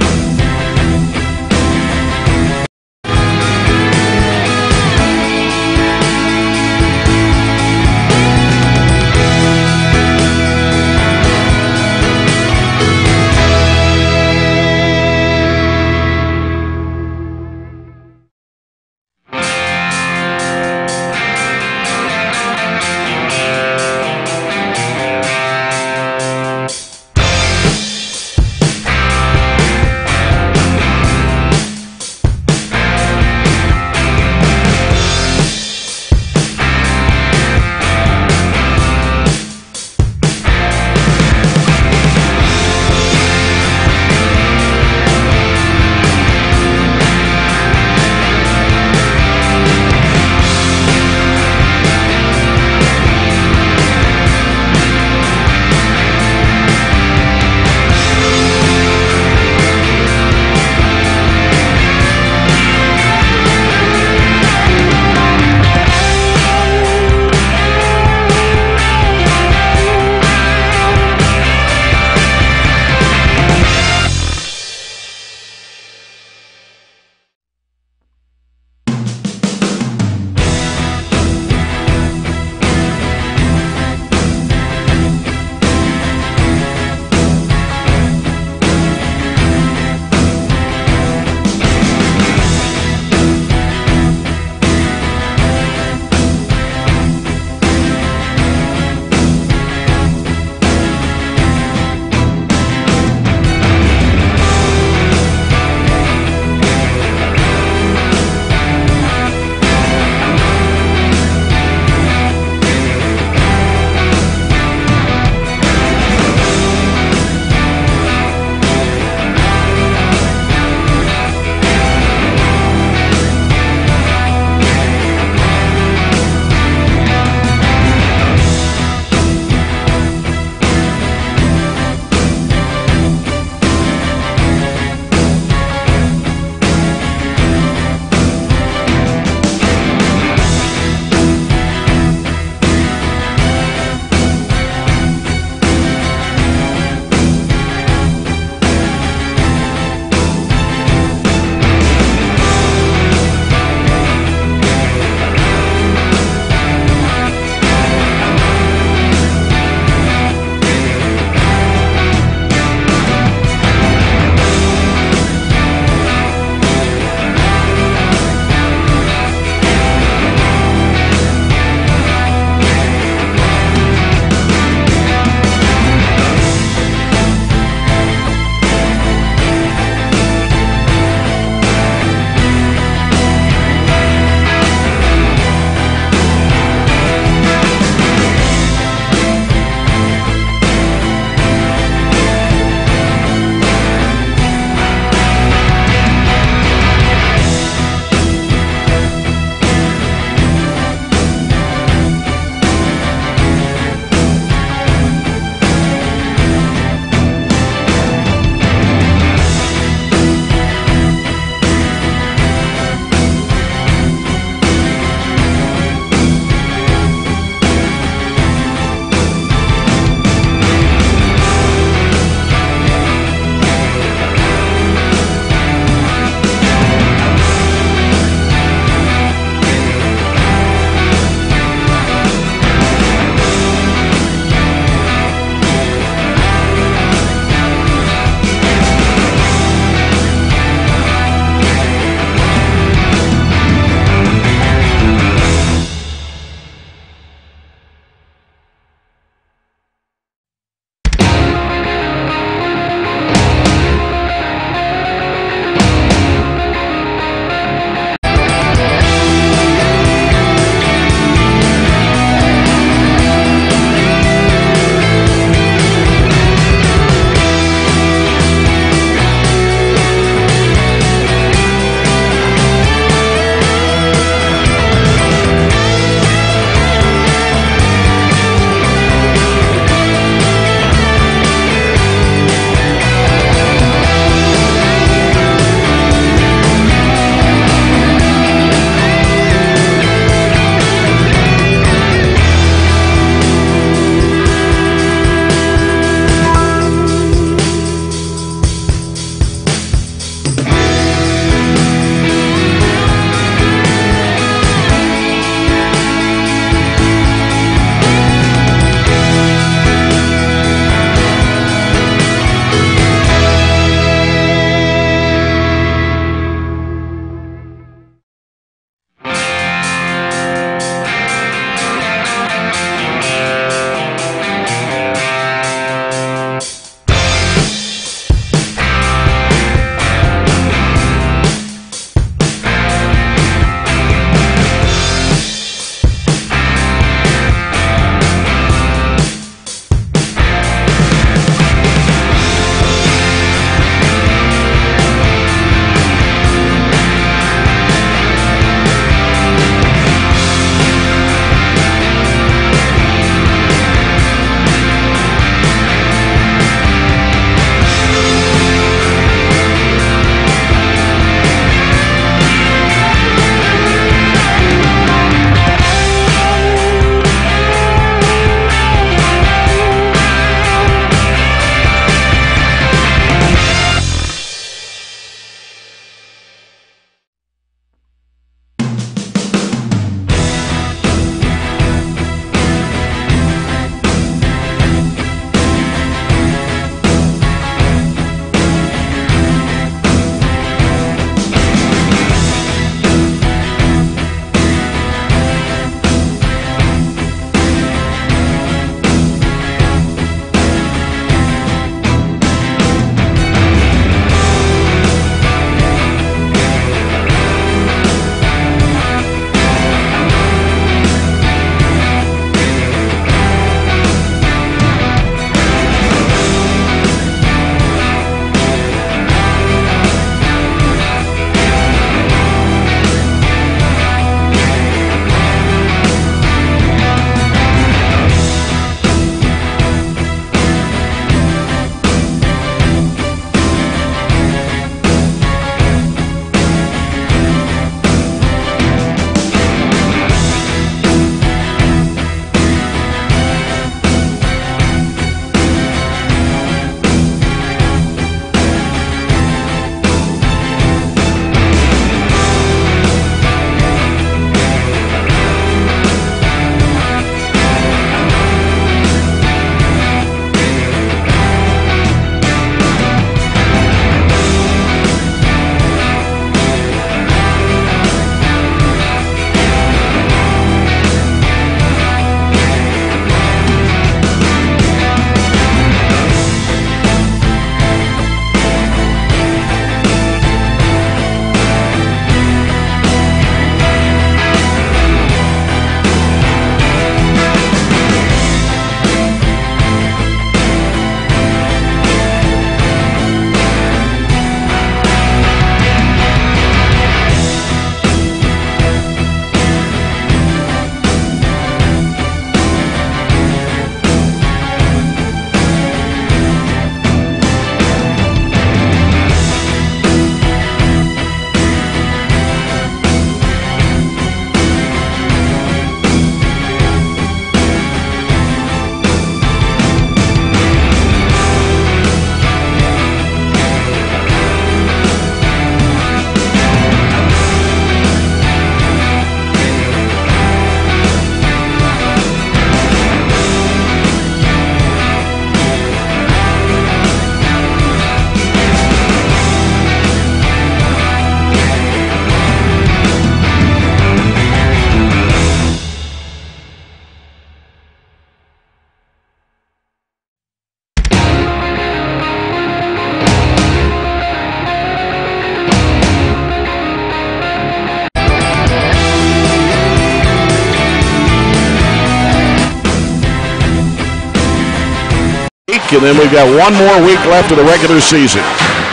and then we've got one more week left of the regular season.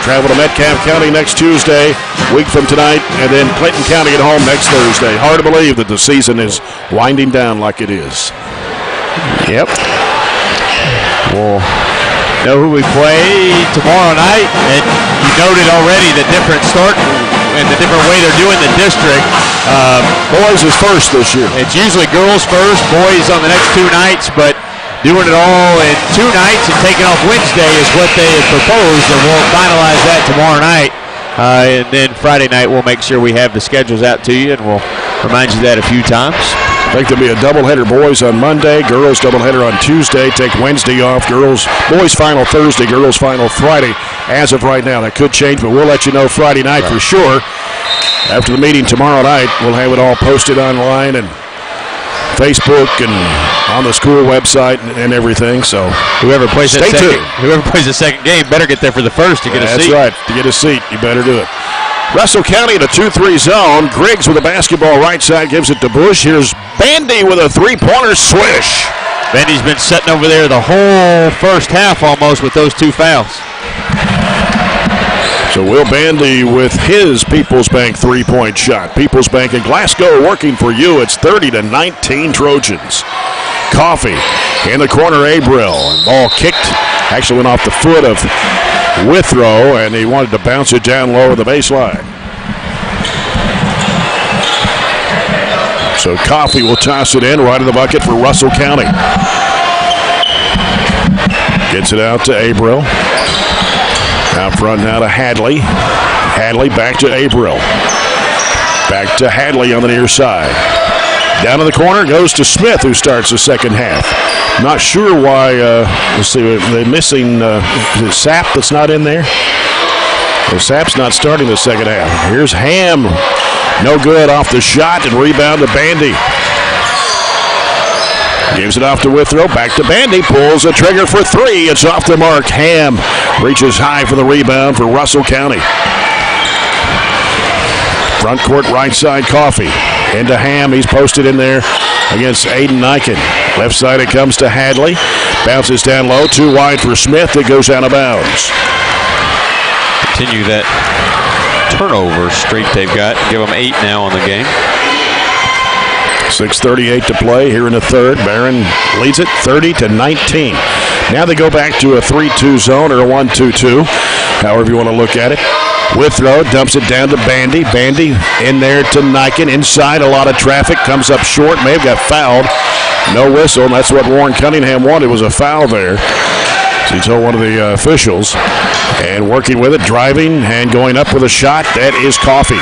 Travel to Metcalfe County next Tuesday, week from tonight, and then Clinton County at home next Thursday. Hard to believe that the season is winding down like it is. Yep. We'll know who we play tomorrow night, and you noted already the different start and the different way they're doing the district. Boys is first this year. It's usually girls first, boys on the next 2 nights, but doing it all in 2 nights and taking off Wednesday is what they had proposed, and we'll finalize that tomorrow night. And then Friday night we'll make sure we have the schedules out to you, and we'll remind you that a few times. I think there'll be a doubleheader, boys on Monday, girls doubleheader on Tuesday, take Wednesday off, boys final Thursday, girls final Friday. As of right now, that could change, but we'll let you know Friday night for sure. After the meeting tomorrow night, we'll have it all posted online and Facebook and on the school website and everything. So whoever plays the second game better get there for the first to get a seat. That's right. To get a seat, you better do it. Russell County in a 2-3 zone. Griggs with a basketball right side gives it to Bush. Here's Bandy with a three-pointer swish. Bandy's been sitting over there the whole first half almost with those 2 fouls. So Will Bandy with his Peoples Bank three-point shot. Peoples Bank in Glasgow working for you. It's 30-19 Trojans. Coffee in the corner, Abrill. Ball kicked. Actually went off the foot of Withrow, and he wanted to bounce it down low at the baseline. So Coffee will toss it in right in the bucket for Russell County. Gets it out to Abrill. Out front now to Hadley. Hadley back to Abrill. Back to Hadley on the near side. Down in the corner goes to Smith, who starts the second half. Not sure why. Let's see, they're missing Sapp that's not in there. Well, Sapp's not starting the second half. Here's Ham. No good off the shot, and rebound to Bandy. Gives it off to Withrow. Back to Bandy. Pulls a trigger for 3. It's off the mark. Ham reaches high for the rebound for Russell County. Front court right side, Coffee. Into Ham. He's posted in there against Aiden Niken. Left side it comes to Hadley. Bounces down low. 2 wide for Smith. It goes out of bounds. Continue that turnover streak they've got. Give them 8 now on the game. 6:38 to play here in the third. Barren leads it 30-19. Now they go back to a 3-2 zone or a 1-2-2, however you want to look at it. Withrow dumps it down to Bandy. Bandy in there to Niken. Inside, a lot of traffic. Comes up short. May have got fouled. No whistle, and that's what Warren Cunningham wanted, was a foul there. So he told one of the officials. And working with it, driving and going up with a shot. That is Coffee.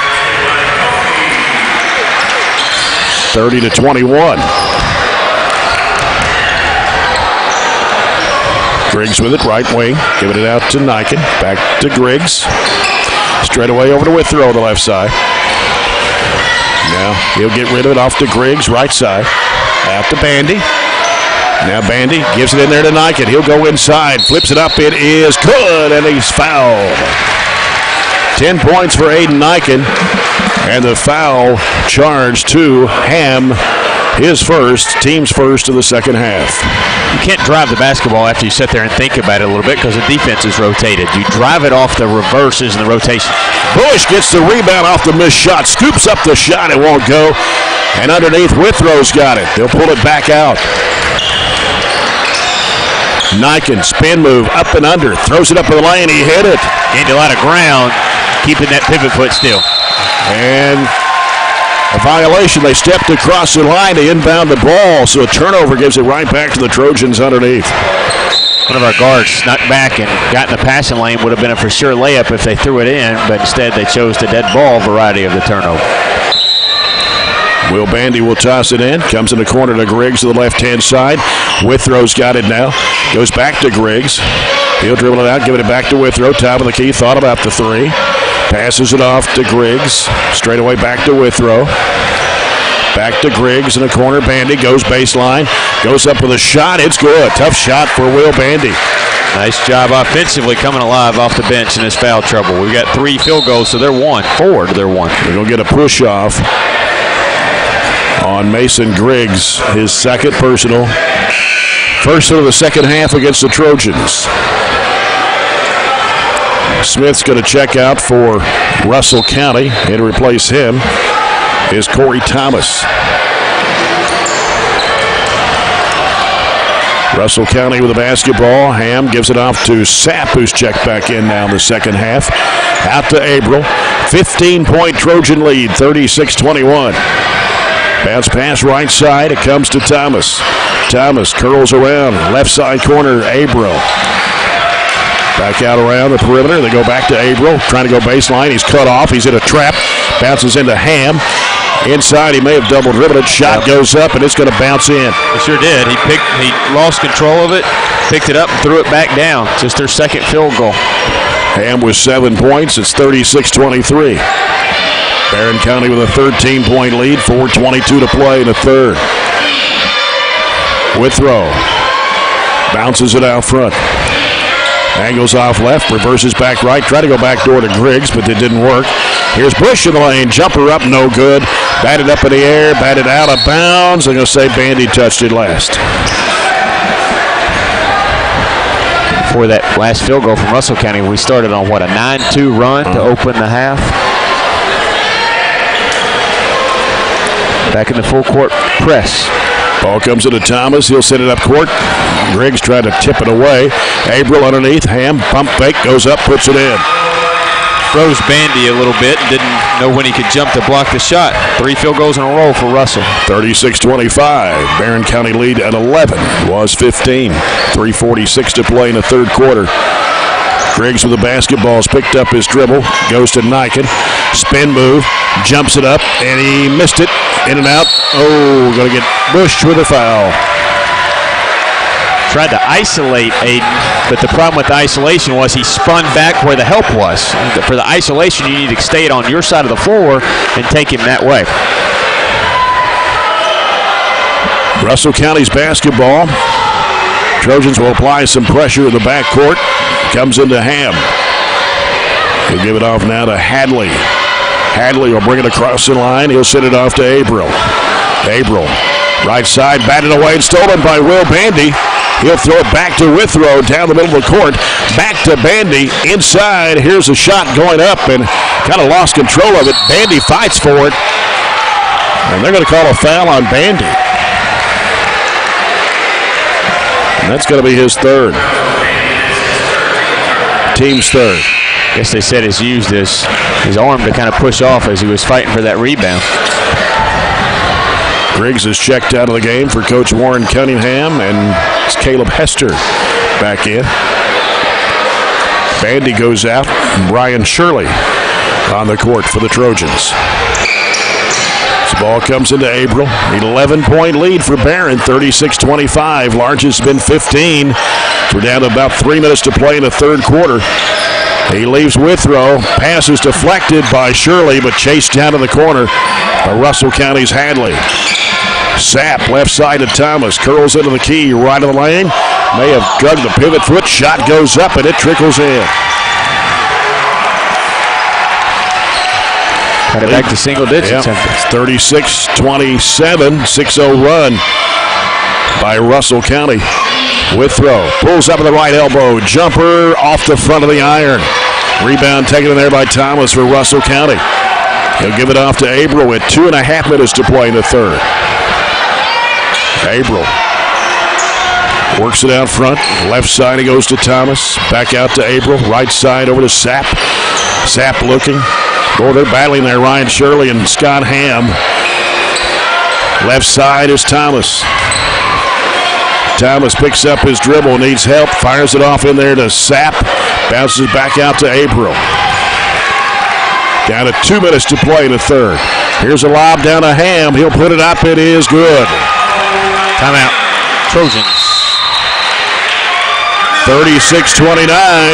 30-21. Griggs with it, right wing. Giving it out to Niken. Back to Griggs. Straight away over to Withrow, the left side. Now he'll get rid of it off to Griggs, right side. Out to Bandy. Now Bandy gives it in there to Niken. He'll go inside, flips it up. It is good, and he's fouled. 10 points for Aiden Niken. And the foul charge to Ham, his first, team's first of the second half. You can't drive the basketball after you sit there and think about it a little bit because the defense is rotated. You drive it off the reverses and the rotation. Bush gets the rebound off the missed shot, scoops up the shot, it won't go. And underneath, Withrow's got it. They'll pull it back out. Niken, spin move, up and under, throws it up in the lane, he hit it. Gained a lot of ground, keeping that pivot foot still. And a violation. They stepped across the line to inbound the ball, so a turnover gives it right back to the Trojans underneath. One of our guards snuck back and got in the passing lane. Would have been a for sure layup if they threw it in, but instead they chose the dead ball variety of the turnover. Will Bandy will toss it in. Comes in the corner to Griggs to the left-hand side. Withrow's got it now. Goes back to Griggs. He'll dribble it out, give it back to Withrow. Top of the key, thought about the 3. Passes it off to Griggs. Straight away back to Withrow. Back to Griggs in the corner. Bandy goes baseline. Goes up with a shot. It's good. Tough shot for Will Bandy. Nice job offensively coming alive off the bench in this foul trouble. We've got 3 field goals, so they're 1. 4 to their 1. They're going to get a push off on Mason Griggs, his second personal. First of the second half against the Trojans. Smith's going to check out for Russell County, and to replace him is Corey Thomas. Russell County with the basketball. Ham gives it off to Sapp, who's checked back in now in the second half. Out to April. 15-point Trojan lead, 36-21. Bounce pass right side. It comes to Thomas. Thomas curls around. Left side corner, April. Back out around the perimeter. They go back to April. Trying to go baseline. He's cut off. He's in a trap. Bounces into Ham. Inside, he may have double dribbled it. Shot goes up, and it's going to bounce in. It sure did. He lost control of it, picked it up, and threw it back down. Just their second field goal. Ham with 7 points. It's 36-23. Barren County with a 13-point lead. 4:22 to play in the third. Withrow bounces it out front. Angles off left, reverses back right. Try to go back door to Griggs, but it didn't work. Here's Bush in the lane. Jumper up, no good. Batted up in the air, batted out of bounds. I'm going to say Bandy touched it last. For that last field goal from Russell County, we started on, what, a 9-2 run to open the half? Back in the full court press. Ball comes into Thomas. He'll send it up court. Griggs trying to tip it away. April underneath. Ham, pump fake, goes up, puts it in. Froze Bandy a little bit and didn't know when he could jump to block the shot. 3 field goals in a row for Russell. 36-25. Barren County lead at 11. Was 15. 3:46 to play in the third quarter. Griggs with the basketball has picked up his dribble. Goes to Niken. Spin move. Jumps it up, and he missed it. In and out. Oh, going to get Bush with a foul. Tried to isolate Aiden, but the problem with the isolation was he spun back where the help was. For the isolation, you need to stay on your side of the floor and take him that way. Russell County's basketball. Trojans will apply some pressure in the backcourt. Comes into Ham. He'll give it off now to Hadley. Hadley will bring it across the line. He'll send it off to April. April, right side, batted away and stolen by Will Bandy. He'll throw it back to Withrow down the middle of the court. Back to Bandy. Inside, here's a shot going up and kind of lost control of it. Bandy fights for it. And they're going to call a foul on Bandy. And that's going to be his third. Team's third. I guess they said he's used his arm to kind of push off as he was fighting for that rebound. Griggs is checked out of the game for Coach Warren Cunningham, and it's Caleb Hester back in. Bandy goes out, and Brian Shirley on the court for the Trojans. This ball comes into April. 11-point lead for Barren, 36-25. Largest has been 15. We're down to about 3 minutes to play in the third quarter. He leaves Withrow. Pass is deflected by Shirley, but chased down to the corner by Russell County's Hadley. Sapp, left side to Thomas. Curls into the key, right of the lane. May have drugged the pivot foot. Shot goes up, and it trickles in. Got it back to single digits. Yep. It's 36-27. 6-0 run by Russell County. Withrow pulls up with the right elbow. Jumper off the front of the iron. Rebound taken in there by Thomas for Russell County. He'll give it off to April with 2.5 minutes to play in the third. April works it out front. Left side he goes to Thomas. Back out to April. Right side over to Sapp. Sapp looking. Boy, they're battling there, Ryan Shirley and Scott Ham. Left side is Thomas. Thomas picks up his dribble, needs help, fires it off in there to Sapp. Bounces back out to April. Down to 2 minutes to play in the third. Here's a lob down to Ham. He'll put it up. It is good. Timeout. Trojans. 36-29,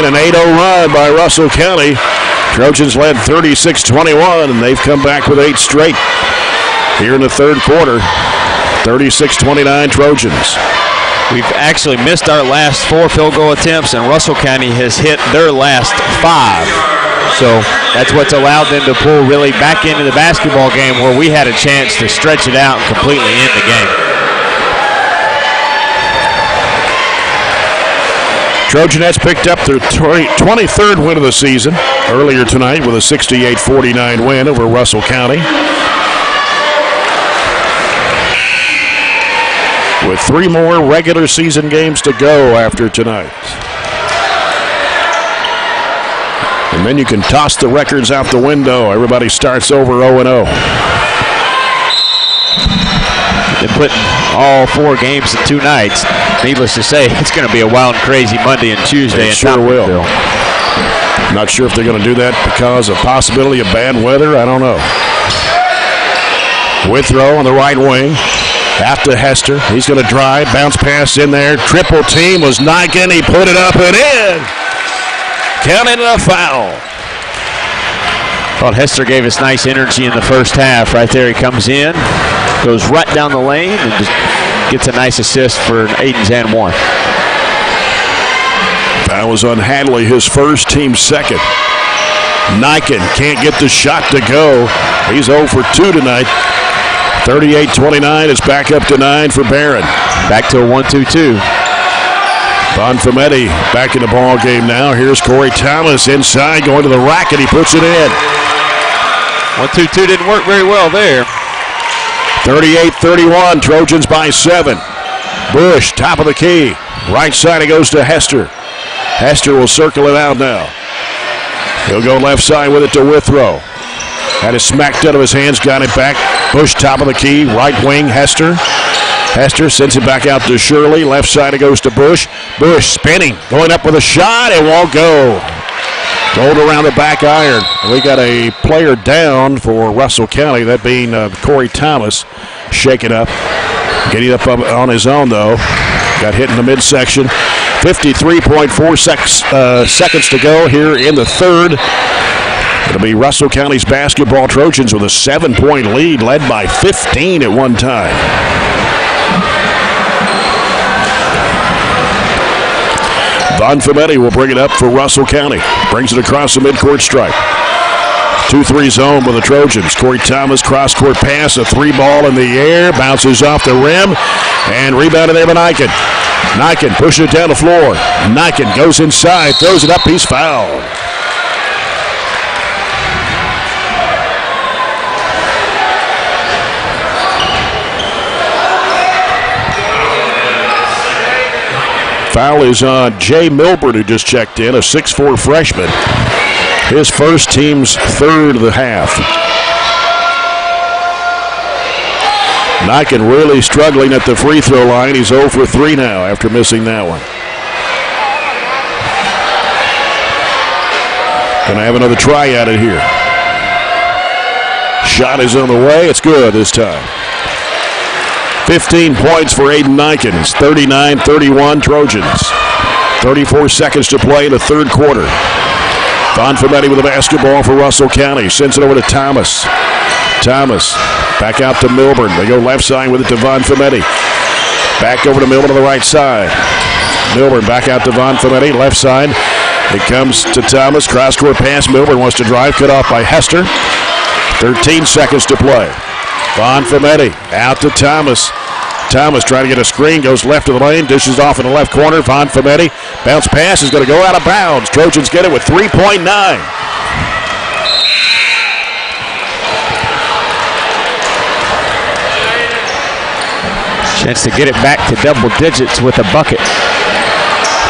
an 8-0 run by Russell County. Trojans led 36-21, and they've come back with 8 straight here in the third quarter. 36-29 Trojans. We've actually missed our last 4 field goal attempts, and Russell County has hit their last 5. So that's what's allowed them to pull really back into the basketball game where we had a chance to stretch it out and completely end the game. Trojanettes picked up their 23rd win of the season earlier tonight with a 68-49 win over Russell County. With 3 more regular season games to go after tonight. And then you can toss the records out the window. Everybody starts over 0-0. They're putting all 4 games in 2 nights. Needless to say, it's going to be a wild and crazy Monday and Tuesday. It sure will. Not sure if they're going to do that because of possibility of bad weather. I don't know. Withrow on the right wing. Out to Hester. He's going to drive. Bounce pass in there. Triple team was Niken. He put it up and in. Counted a foul. Thought Hester gave us nice energy in the first half. Right there he comes in. Goes right down the lane and just gets a nice assist for Aiden's and 1. Foul was on Hadley, his first, team second. Niken can't get the shot to go. He's 0 for 2 tonight. 38-29. It's back up to 9 for Barren. Back to a 1-2-2. Von Fumetti back in the ball game now. Here's Corey Thomas inside, going to the rack, and he puts it in. 1-2-2 didn't work very well there. 38-31, Trojans by 7. Bush, top of the key. Right side, it goes to Hester. Hester will circle it out now. He'll go left side with it to Withrow. Had it smacked out of his hands, got it back. Bush, top of the key, right wing, Hester. Hester sends it back out to Shirley. Left side, it goes to Bush. Bush spinning, going up with a shot. It won't go. Rolled around the back iron. We got a player down for Russell County, that being Corey Thomas, shaken up. Getting up on his own, though. Got hit in the midsection. 53.4 seconds to go here in the third. It'll be Russell County's basketball Trojans with a 7-point lead, led by 15 at one time. Von Fumetti will bring it up for Russell County. Brings it across the midcourt stripe. 2-3 zone with the Trojans. Corey Thomas, cross-court pass, a 3-ball in the air, bounces off the rim, and rebounded there by Niken. Niken pushes it down the floor. Niken goes inside, throws it up, he's fouled. Foul is on Jay Milburn, who just checked in, a 6'4 freshman. His first, team's third of the half. Niken really struggling at the free throw line. He's 0 for 3 now after missing that one. Gonna have another try at it here. Shot is on the way. It's good this time. 15 points for Aiden Niken. It's 39-31 Trojans. 34 seconds to play in the third quarter. Von Fumetti with the basketball for Russell County. Sends it over to Thomas. Thomas back out to Milburn. They go left side with it to Von Fumetti. Back over to Milburn on the right side. Milburn back out to Von Fumetti. Left side. It comes to Thomas. Cross-court pass. Milburn wants to drive. Cut off by Hester. 13 seconds to play. Von Fumetti out to Thomas. Thomas trying to get a screen, goes left of the lane, dishes off in the left corner. Von Fumetti, bounce pass is going to go out of bounds. Trojans get it with 3.9. Chance to get it back to double digits with a bucket.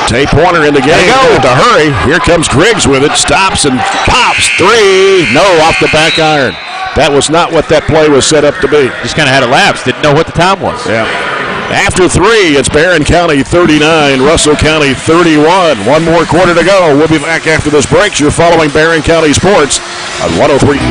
Tay Pointer in the game. To hurry. Here comes Griggs with it. Stops and pops. 3. No, off the back iron. That was not what that play was set up to be. Just kind of had a lapse. Didn't know what the time was. Yeah. After 3, it's Barren County 39, Russell County 31. One more quarter to go. We'll be back after this break. You're following Barren County Sports on 103.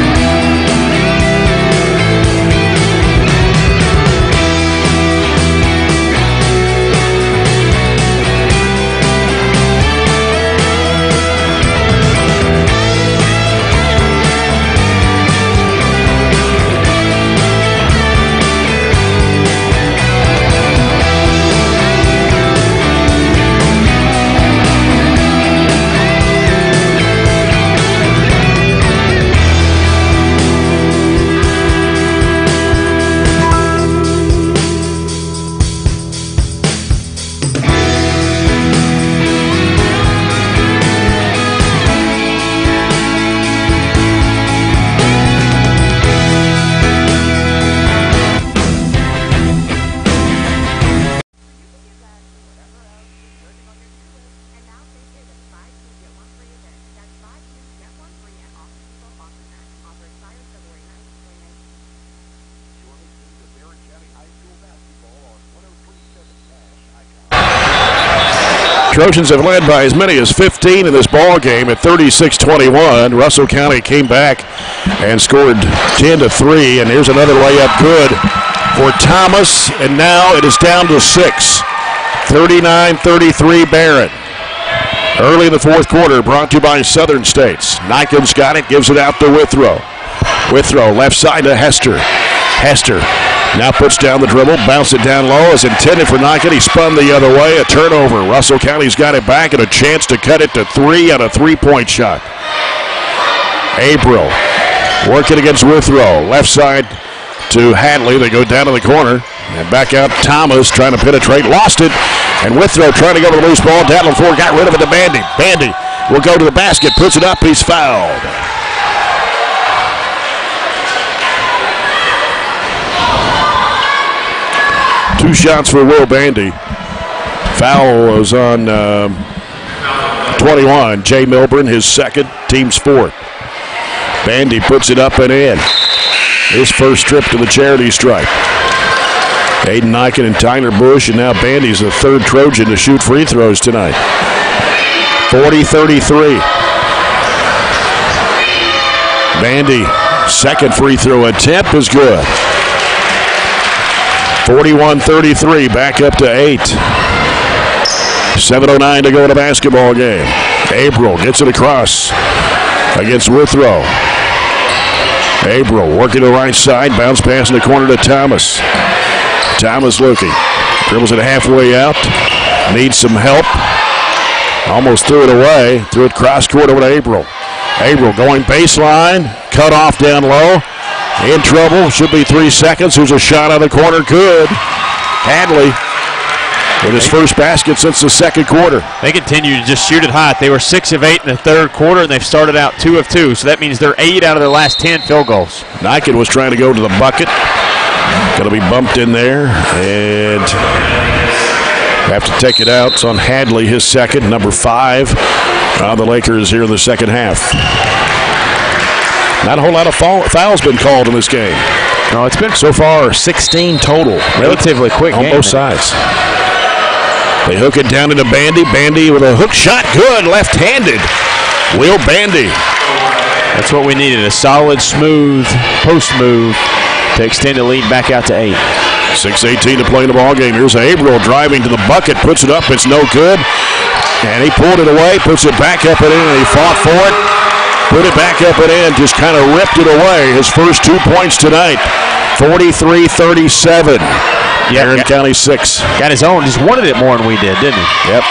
Trojans have led by as many as 15 in this ball game at 36-21. Russell County came back and scored 10-3, and here's another layup good for Thomas, and now it is down to 6. 39-33 Barren. Early in the fourth quarter, brought to you by Southern States. Niken's got it, gives it out to Withrow. Withrow, left side to Hester. Hester now puts down the dribble, bounce it down low as intended for Niken. He spun the other way, a turnover. Russell County's got it back and a chance to cut it to 3 on a three-point shot. April working against Withrow. Left side to Hadley. They go down to the corner. And back out Thomas trying to penetrate. Lost it. And Withrow trying to go to the loose ball. Down on the floor. Got rid of it to Bandy. Bandy will go to the basket. Puts it up. He's fouled. Two shots for Will Bandy. Foul was on 21. Jay Milburn, his second, team's fourth. Bandy puts it up and in. His first trip to the charity stripe. Aiden Niken and Tyler Bush, and now Bandy's the third Trojan to shoot free throws tonight. 40-33. Bandy, second free throw attempt is good. 41-33, back up to 8. 7:09 to go in a basketball game. April gets it across against Withrow. April working the right side, bounce pass in the corner to Thomas. Thomas looking, dribbles it halfway out, needs some help. Almost threw it away, threw it cross court over to April. April going baseline, cut off down low. In trouble, should be 3 seconds. Here's a shot out of the corner, good. Hadley with his first basket since the second quarter. They continue to just shoot it hot. They were 6 of 8 in the third quarter, and they've started out 2 of 2. So that means they're 8 out of their last 10 field goals. Niken was trying to go to the bucket. Going to be bumped in there, and have to take it out. It's on Hadley, his second, number 5. The Lakers here in the second half. Not a whole lot of fouls been called in this game. No, it's been so far 16 total. Relatively quick on game both sides. They hook it down into Bandy. Bandy with a hook shot, good, left-handed. Will Bandy. That's what we needed, a solid, smooth post move to extend the lead back out to 8. 6:18 to play in the ball game. Here's April driving to the bucket, puts it up, it's no good. And he pulled it away, puts it back up and in, and he fought for it. Put it back up and in, just kind of ripped it away. His first 2 points tonight, 43-37. Barren County 6. Got his own, just wanted it more than we did, didn't he? Yep.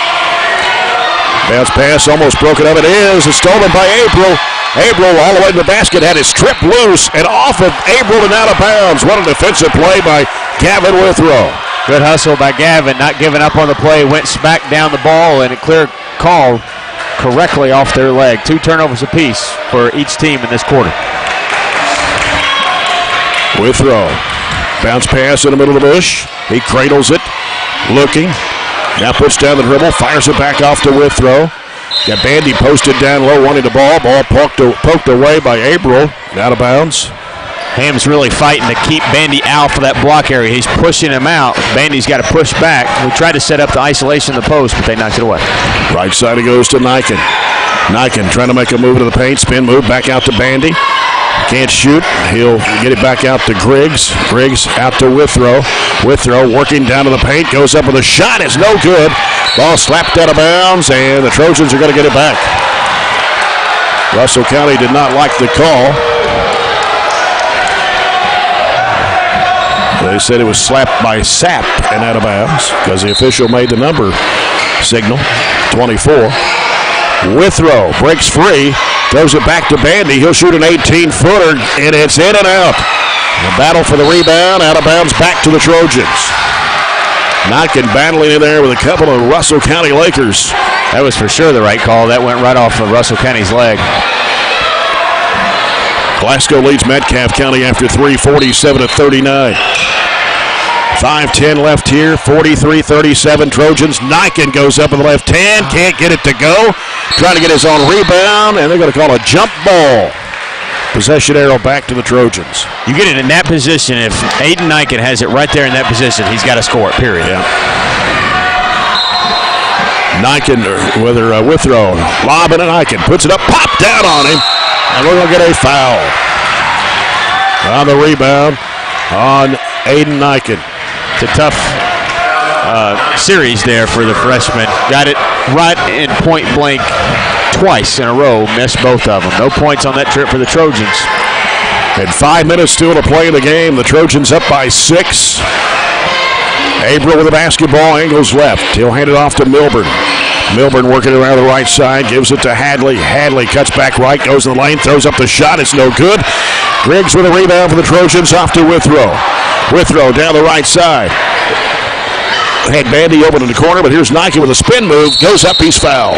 Bounce pass, almost broke it up. It is. It's stolen by April. April all the way to the basket, had his trip loose and off of April and out of bounds. What a defensive play by Gavin Withrow. Good hustle by Gavin, not giving up on the play, went smack down the ball, and a clear call correctly off their leg. 2 turnovers apiece for each team in this quarter. Withrow. Bounce pass in the middle of the bush. He cradles it, looking. Now puts down the dribble, fires it back off to Withrow. Got Bandy posted down low, wanting the ball. Ball poked away by April. Out of bounds. Ham's really fighting to keep Bandy out for that block area. He's pushing him out. Bandy's got to push back. We tried to set up the isolation in the post, but they knocked it away. Right side it goes to Niken. Niken trying to make a move to the paint. Spin move back out to Bandy. Can't shoot. He'll get it back out to Griggs. Griggs out to Withrow. Withrow working down to the paint. Goes up with a shot. It's no good. Ball slapped out of bounds, and the Trojans are going to get it back. Russell County did not like the call. They said it was slapped by Sapp and out of bounds because the official made the number signal, 24. Withrow breaks free, throws it back to Bandy. He'll shoot an 18-footer, and it's in and out. The battle for the rebound, out of bounds, back to the Trojans. Niken battling in there with a couple of Russell County Lakers. That was for sure the right call. That went right off of Russell County's leg. Glasgow leads Metcalfe County after 3, 47-39. 5:10 left here, 43-37 Trojans. Niken goes up in the left hand, can't get it to go. Trying to get his own rebound, and they're going to call a jump ball. Possession arrow back to the Trojans. You get it in that position. If Aiden Niken has it right there in that position, he's got to score it, period. Yeah. Niken with her Withrow. Lobbing and Niken puts it up, pop down on him, and we're going to get a foul. On the rebound on Aiden Niken. It's a tough series there for the freshman. Got it right in point blank twice in a row, missed both of them. No points on that trip for the Trojans. And 5 minutes still to play in the game. The Trojans up by 6. Abril with the basketball, angles left. He'll hand it off to Milburn. Milburn working around the right side, gives it to Hadley. Hadley cuts back right, goes in the lane, throws up the shot. It's no good. Griggs with a rebound for the Trojans, off to Withrow. Withrow down the right side. Had Bandy open in the corner, but here's Nike with a spin move. Goes up, he's fouled.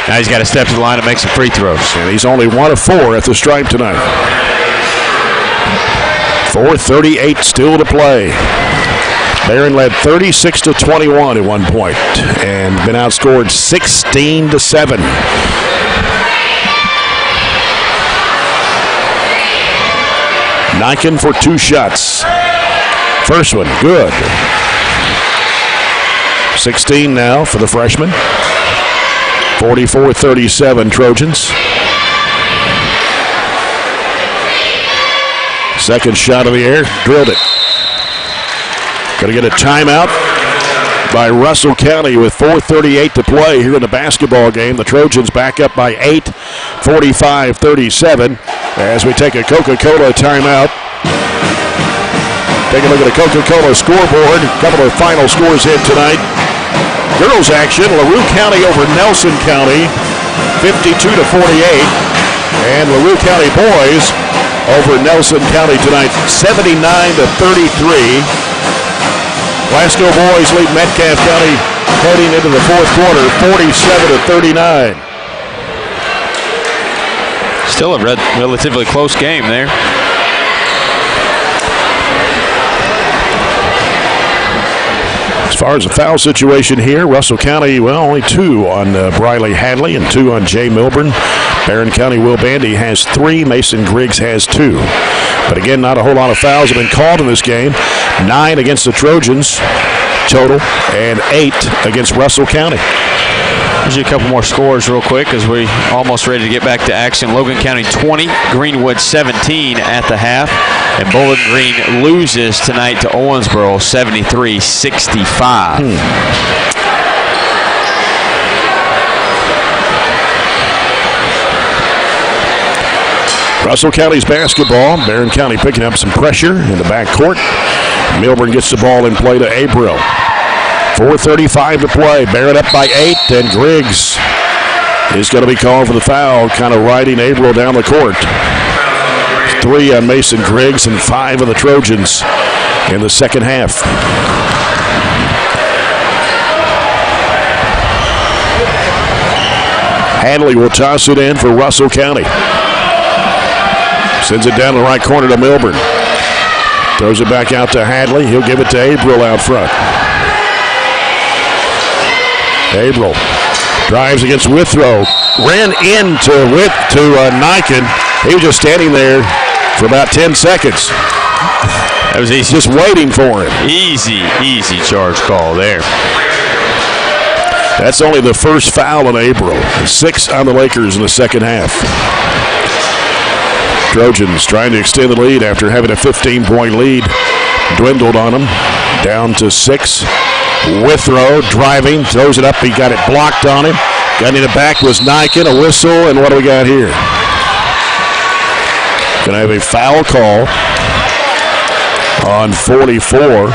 Now he's got to step to the line and make some free throws. And he's only 1 of 4 at the stripe tonight. 4:38 still to play. Barren led 36-21 at one point and been outscored 16-7. Niken for 2 shots. First one, good. 16 now for the freshman. 44-37 Trojans. Second shot of the air, drilled it. Going to get a timeout by Russell County with 4:38 to play here in the basketball game. The Trojans back up by 8, 45-37 as we take a Coca-Cola timeout. Take a look at the Coca-Cola scoreboard. A couple of final scores in tonight. Girls action, LaRue County over Nelson County, 52-48. And LaRue County boys over Nelson County tonight, 79-33. Glasgow boys lead Metcalfe County heading into the fourth quarter, 47-39. Still a relatively close game there. As far as the foul situation here, Russell County, well, only 2 on Briley Hadley and 2 on Jay Milburn. Barren County Will Bandy has 3. Mason Griggs has 2. But again, not a whole lot of fouls have been called in this game. 9 against the Trojans total and 8 against Russell County. Here's a couple more scores real quick as we're almost ready to get back to action. Logan County 20, Greenwood 17 at the half. And Bowling Green loses tonight to Owensboro 73-65. Russell County's basketball. Barren County picking up some pressure in the backcourt. Milburn gets the ball in play to Abril. 4:35 to play. Barren up by 8, and Griggs is going to be called for the foul, kind of riding Abril down the court. 3 on Mason Griggs and 5 of the Trojans in the second half. Hadley will toss it in for Russell County. Sends it down the right corner to Milburn. Throws it back out to Hadley. He'll give it to Abril out front. Abril drives against Withrow. Ran into Niken. He was just standing there for about 10 seconds. That was easy. Just waiting for him. Easy charge call there. That's only the first foul on Abril. 6 on the Lakers in the second half. Trojans trying to extend the lead after having a 15-point lead. Dwindled on them. Down to 6. Withrow driving, throws it up. He got it blocked on him. Getting it back was Niken. A whistle, and what do we got here? Going to have a foul call on 44.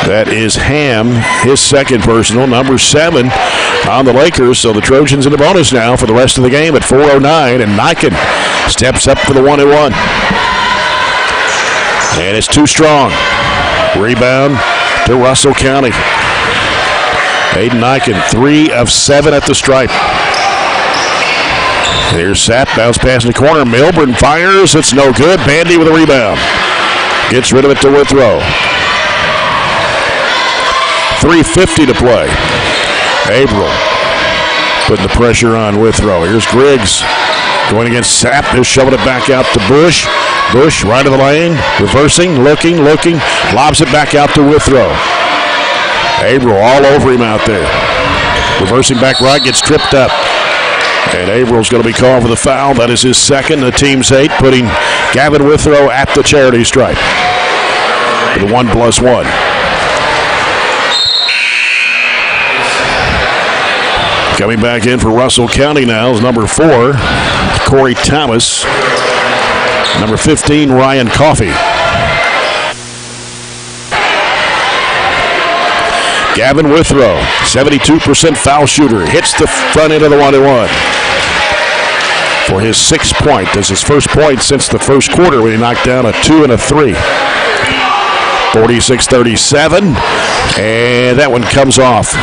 That is Ham, his second personal, number 7 on the Lakers. So the Trojans in the bonus now for the rest of the game at 4:09, and Niken steps up for the 1-1. And it's too strong. Rebound to Russell County. Aiden Niken, 3 of 7 at the stripe. Here's Sapp, bounce pass in the corner. Milburn fires, it's no good. Bandy with a rebound. Gets rid of it to Withrow. 3:50 to play. Abril putting the pressure on Withrow. Here's Griggs going against Sapp. They're shoving it back out to Bush. Bush right of the lane, reversing, looking, lobs it back out to Withrow. Averill all over him out there. Reversing back right, gets tripped up. And Averill's going to be called for the foul. That is his second, the team's 8, putting Gavin Withrow at the charity stripe. With a 1+1. Coming back in for Russell County now is number 4, Corey Thomas. Number 15, Ryan Coffey. Gavin Withrow, 72% foul shooter, hits the front end of the 1-1 for his 6th point. That's his first point since the first quarter when he knocked down a 2 and a 3. 46-37, and that one comes off.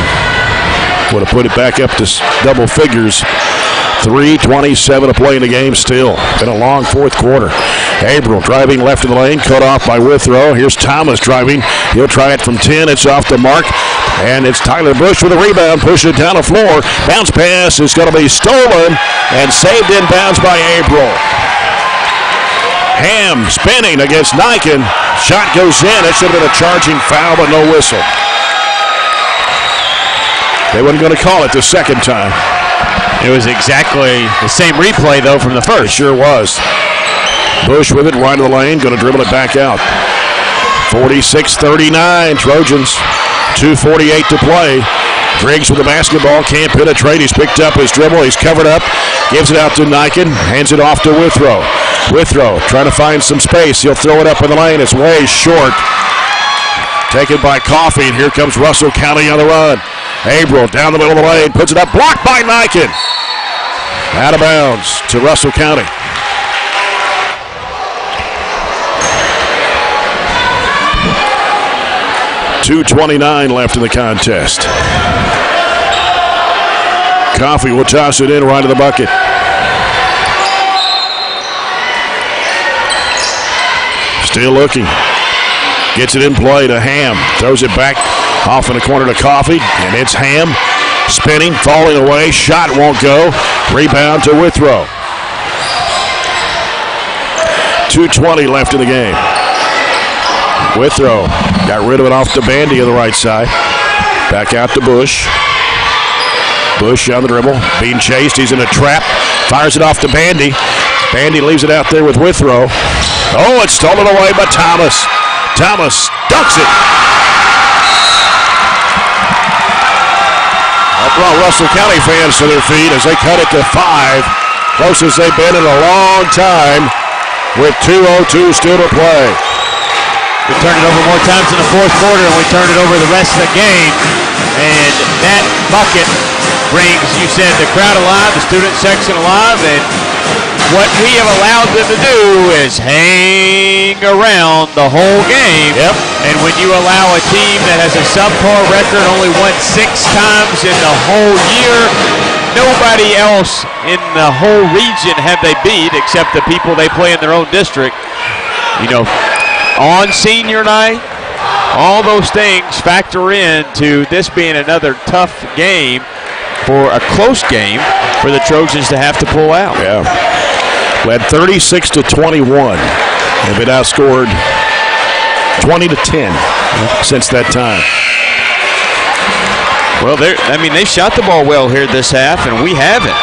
Would have put it back up to double figures. 3:27 to play in the game still. Been a long fourth quarter. Averill driving left of the lane, cut off by Withrow. Here's Thomas driving. He'll try it from 10. It's off the mark. And it's Tyler Bush with a rebound, pushing it down the floor. Bounce pass is going to be stolen and saved in bounds by Averill. Ham spinning against Niken. Shot goes in. It should have been a charging foul, but no whistle. They weren't going to call it the second time. It was exactly the same replay, though, from the first. It sure was. Bush with it, right of the lane, going to dribble it back out. 46-39, Trojans. 2:48 to play. Griggs with the basketball, can't penetrate. He's picked up his dribble. He's covered up. Gives it out to Niken. Hands it off to Withrow. Withrow trying to find some space. He'll throw it up in the lane. It's way short. Taken by Coffey, and here comes Russell County on the run. Averill down the middle of the lane. Puts it up. Blocked by Niken. Out of bounds to Russell County. .229 left in the contest. Coffey will toss it in right to the bucket. Still looking. Gets it in play to Ham. Throws it back off in the corner to Coffey. And it's Ham spinning, falling away. Shot won't go. Rebound to Withrow. 2:20 left in the game. Withrow got rid of it off to Bandy on the right side. Back out to Bush. Bush on the dribble. Being chased. He's in a trap. Fires it off to Bandy. Bandy leaves it out there with Withrow. Oh, it's stolen away by Thomas. Thomas dunks it. That brought Russell County fans to their feet as they cut it to 5. Closest they've been in a long time with 2:02 still to play. We turned it over more times in the fourth quarter, and we turned it over the rest of the game. And that bucket brings, you said, the crowd alive, the student section alive, and what we have allowed them to do is hang around the whole game. Yep. And when you allow a team that has a subpar record, only won 6 times in the whole year, nobody else in the whole region have they beat except the people they play in their own district. You know, on senior night, all those things factor into this being another tough game, for a close game for the Trojans to have to pull out. Yeah. We had 36-21. They've been outscored 20-10 since that time. Well, they shot the ball well here this half, and we haven't.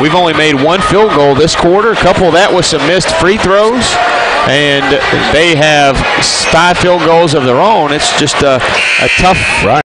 We've only made 1 field goal this quarter. A couple of that with some missed free throws. And they have 5 field goals of their own. It's just a tough. Right.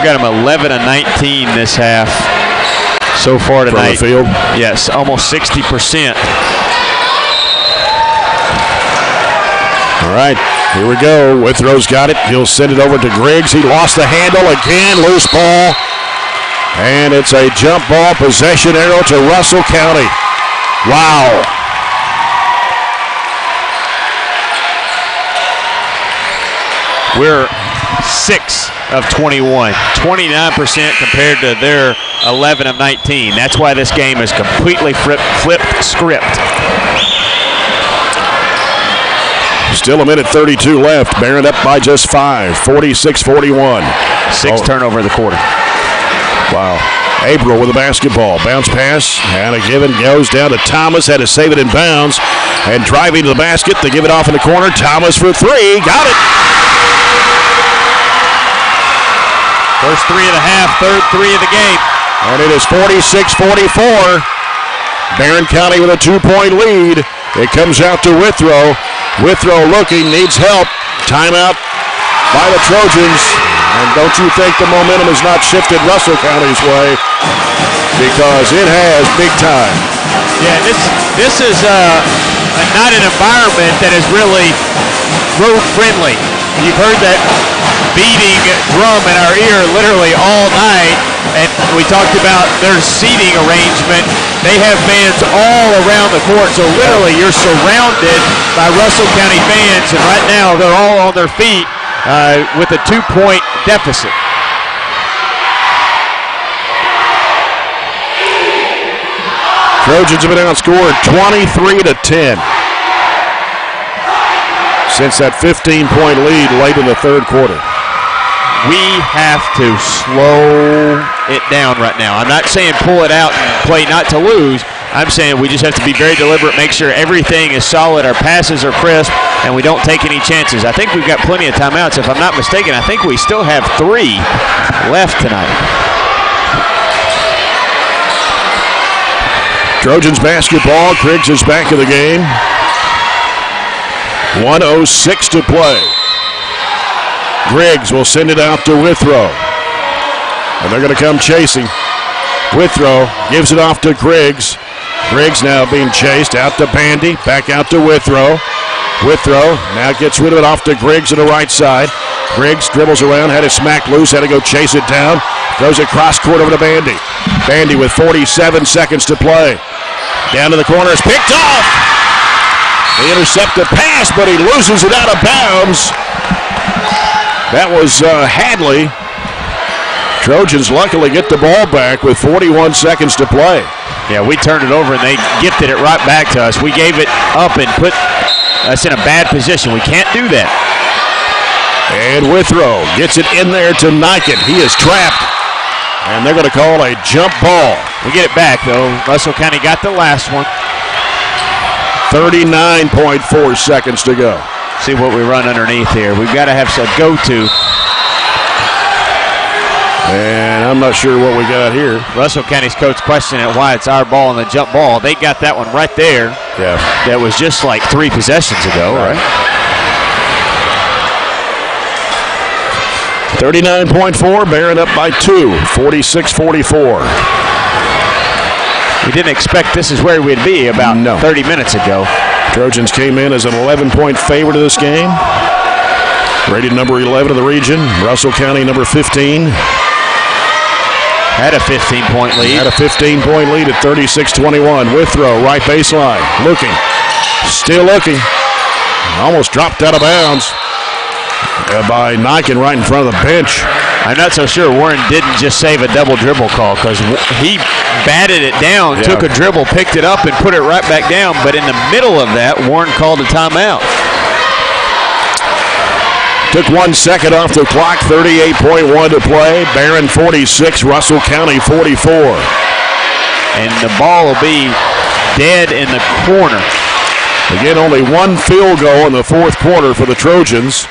got them 11 of 19 this half so far tonight. From the field? Yes, almost 60%. All right, here we go. Withrow's got it. He'll send it over to Griggs. He lost the handle again. Loose ball. And it's a jump ball possession arrow to Russell County. Wow. We're 6 of 21, 29% compared to their 11 of 19. That's why this game is completely flipped script. Still a minute 32 left. Barren up by just 5, 46-41. 6 turnover of the quarter. Wow. April with the basketball. Bounce pass. And a give and goes down to Thomas. Had to save it in bounds. And driving to the basket. They give it off in the corner. Thomas for 3. Got it. First 3 of the half, third 3 of the game. And it is 46-44. Barren County with a 2-point lead. It comes out to Withrow. Withrow looking, needs help. Timeout by the Trojans. And don't you think the momentum has not shifted Russell County's way? Because it has big time. Yeah, this is not an environment that is really road friendly. You've heard that beating drum in our ear literally all night, and we talked about their seating arrangement. They have fans all around the court, so literally you're surrounded by Russell County fans, and right now they're all on their feet with a 2-point deficit. Trojans have been outscored 23-10. Since that 15-point lead late in the third quarter. We have to slow it down right now. I'm not saying pull it out and play not to lose. I'm saying we just have to be very deliberate, make sure everything is solid, our passes are crisp, and we don't take any chances. I think we've got plenty of timeouts. If I'm not mistaken, I think we still have 3 left tonight. Trojans basketball. Griggs is back in the game. 1:06 to play. Griggs will send it out to Withrow. And they're going to come chasing. Withrow gives it off to Griggs. Griggs now being chased out to Bandy. Back out to Withrow. Withrow now gets rid of it off to Griggs on the right side. Griggs dribbles around, had it smacked loose, had to go chase it down. Throws it cross court over to Bandy. Bandy with 47 seconds to play. Down to the corner, it's picked off. They intercept the pass, but he loses it out of bounds. That was Hadley. Trojans luckily get the ball back with 41 seconds to play. Yeah, we turned it over and they gifted it right back to us. We gave it up and put us in a bad position. We can't do that. And Withrow gets it in there to Niken. He is trapped. And they're going to call a jump ball. We get it back, though. Russell County got the last one. 39.4 seconds to go. See what we run underneath here. We've got to have some go-to. And I'm not sure what we got here. Russell County's coach questioning why it's our ball and the jump ball. They got that one right there. Yeah. That was just like 3 possessions ago, right? 39.4, Barren up by 2, 46-44. We didn't expect this is where we'd be about 30 minutes ago. Trojans came in as an 11-point favorite of this game. Rated number 11 of the region. Russell County number 15. Had a 15-point lead. Had a 15-point lead at 36-21. Withrow, right baseline. Looking. Still looking. Almost dropped out of bounds by Niken right in front of the bench. I'm not so sure Warren didn't just save a double dribble call because he batted it down, took a dribble, picked it up, and put it right back down. But in the middle of that, Warren called a timeout. Took 1 second off the clock, 38.1 to play. Barren 46, Russell County 44. And the ball will be dead in the corner. Again, only 1 field goal in the fourth quarter for the Trojans.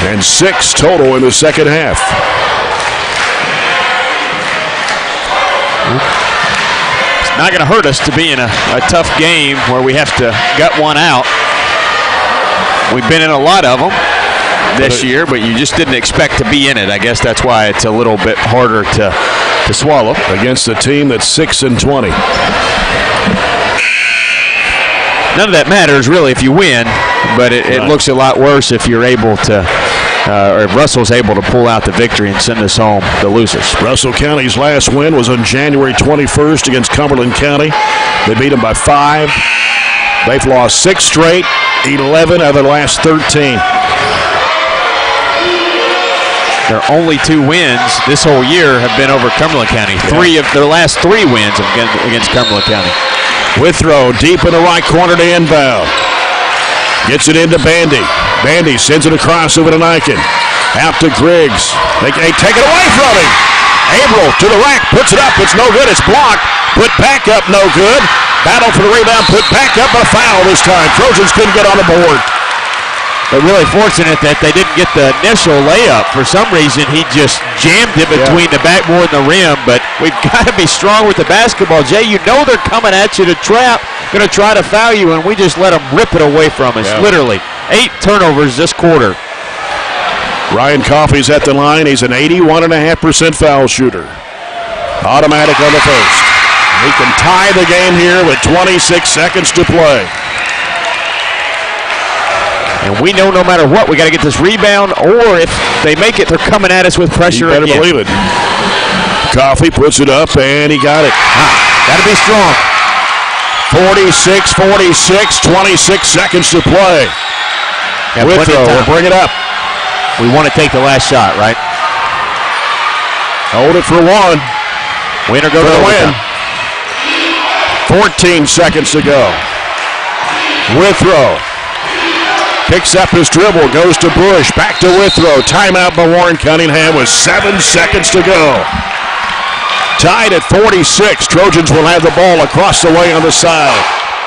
And 6 total in the second half. It's not going to hurt us to be in a tough game where we have to gut one out. We've been in a lot of them. this year, but you just didn't expect to be in it. I guess that's why it's a little bit harder to swallow. Against a team that's 6-20. None of that matters, really, if you win, but it looks a lot worse if you're able to, or if Russell's able to pull out the victory and send us home the losers. Russell County's last win was on January 21st against Cumberland County. They beat them by 5. They've lost 6 straight, 11 out of their last 13. Their only 2 wins this whole year have been over Cumberland County. 3 of their last 3 wins against Cumberland County. Withrow deep in the right corner to inbound. Gets it into Bandy. Bandy sends it across over to Niken. Out to Griggs. They take it away from him. Averill to the rack, puts it up. It's no good. It's blocked. Put back up, no good. Battle for the rebound. Put back up, but a foul this time. Trojans couldn't get on the board. They're really fortunate that they didn't get the initial layup. For some reason, he just jammed it between the backboard and the rim. But we've got to be strong with the basketball. Jay, you know they're coming at you to trap, going to try to foul you, and we just let them rip it away from us. Literally, 8 turnovers this quarter. Ryan Coffey's at the line. He's an 81.5% foul shooter. Automatic on the first. He can tie the game here with 26 seconds to play. And we know no matter what, we got to get this rebound, or if they make it, they're coming at us with pressure again. You better believe it. Coffey puts it up, and he got it. Got to be strong. 46-46, 26 seconds to play. Withrow will bring it up. We want to take the last shot, right? Hold it for 1. Winner go to the win. 14 seconds to go. Withrow picks up his dribble, goes to Bush, back to Withrow. Timeout by Warren Cunningham with 7 seconds to go. Tied at 46. Trojans will have the ball across the way on the side.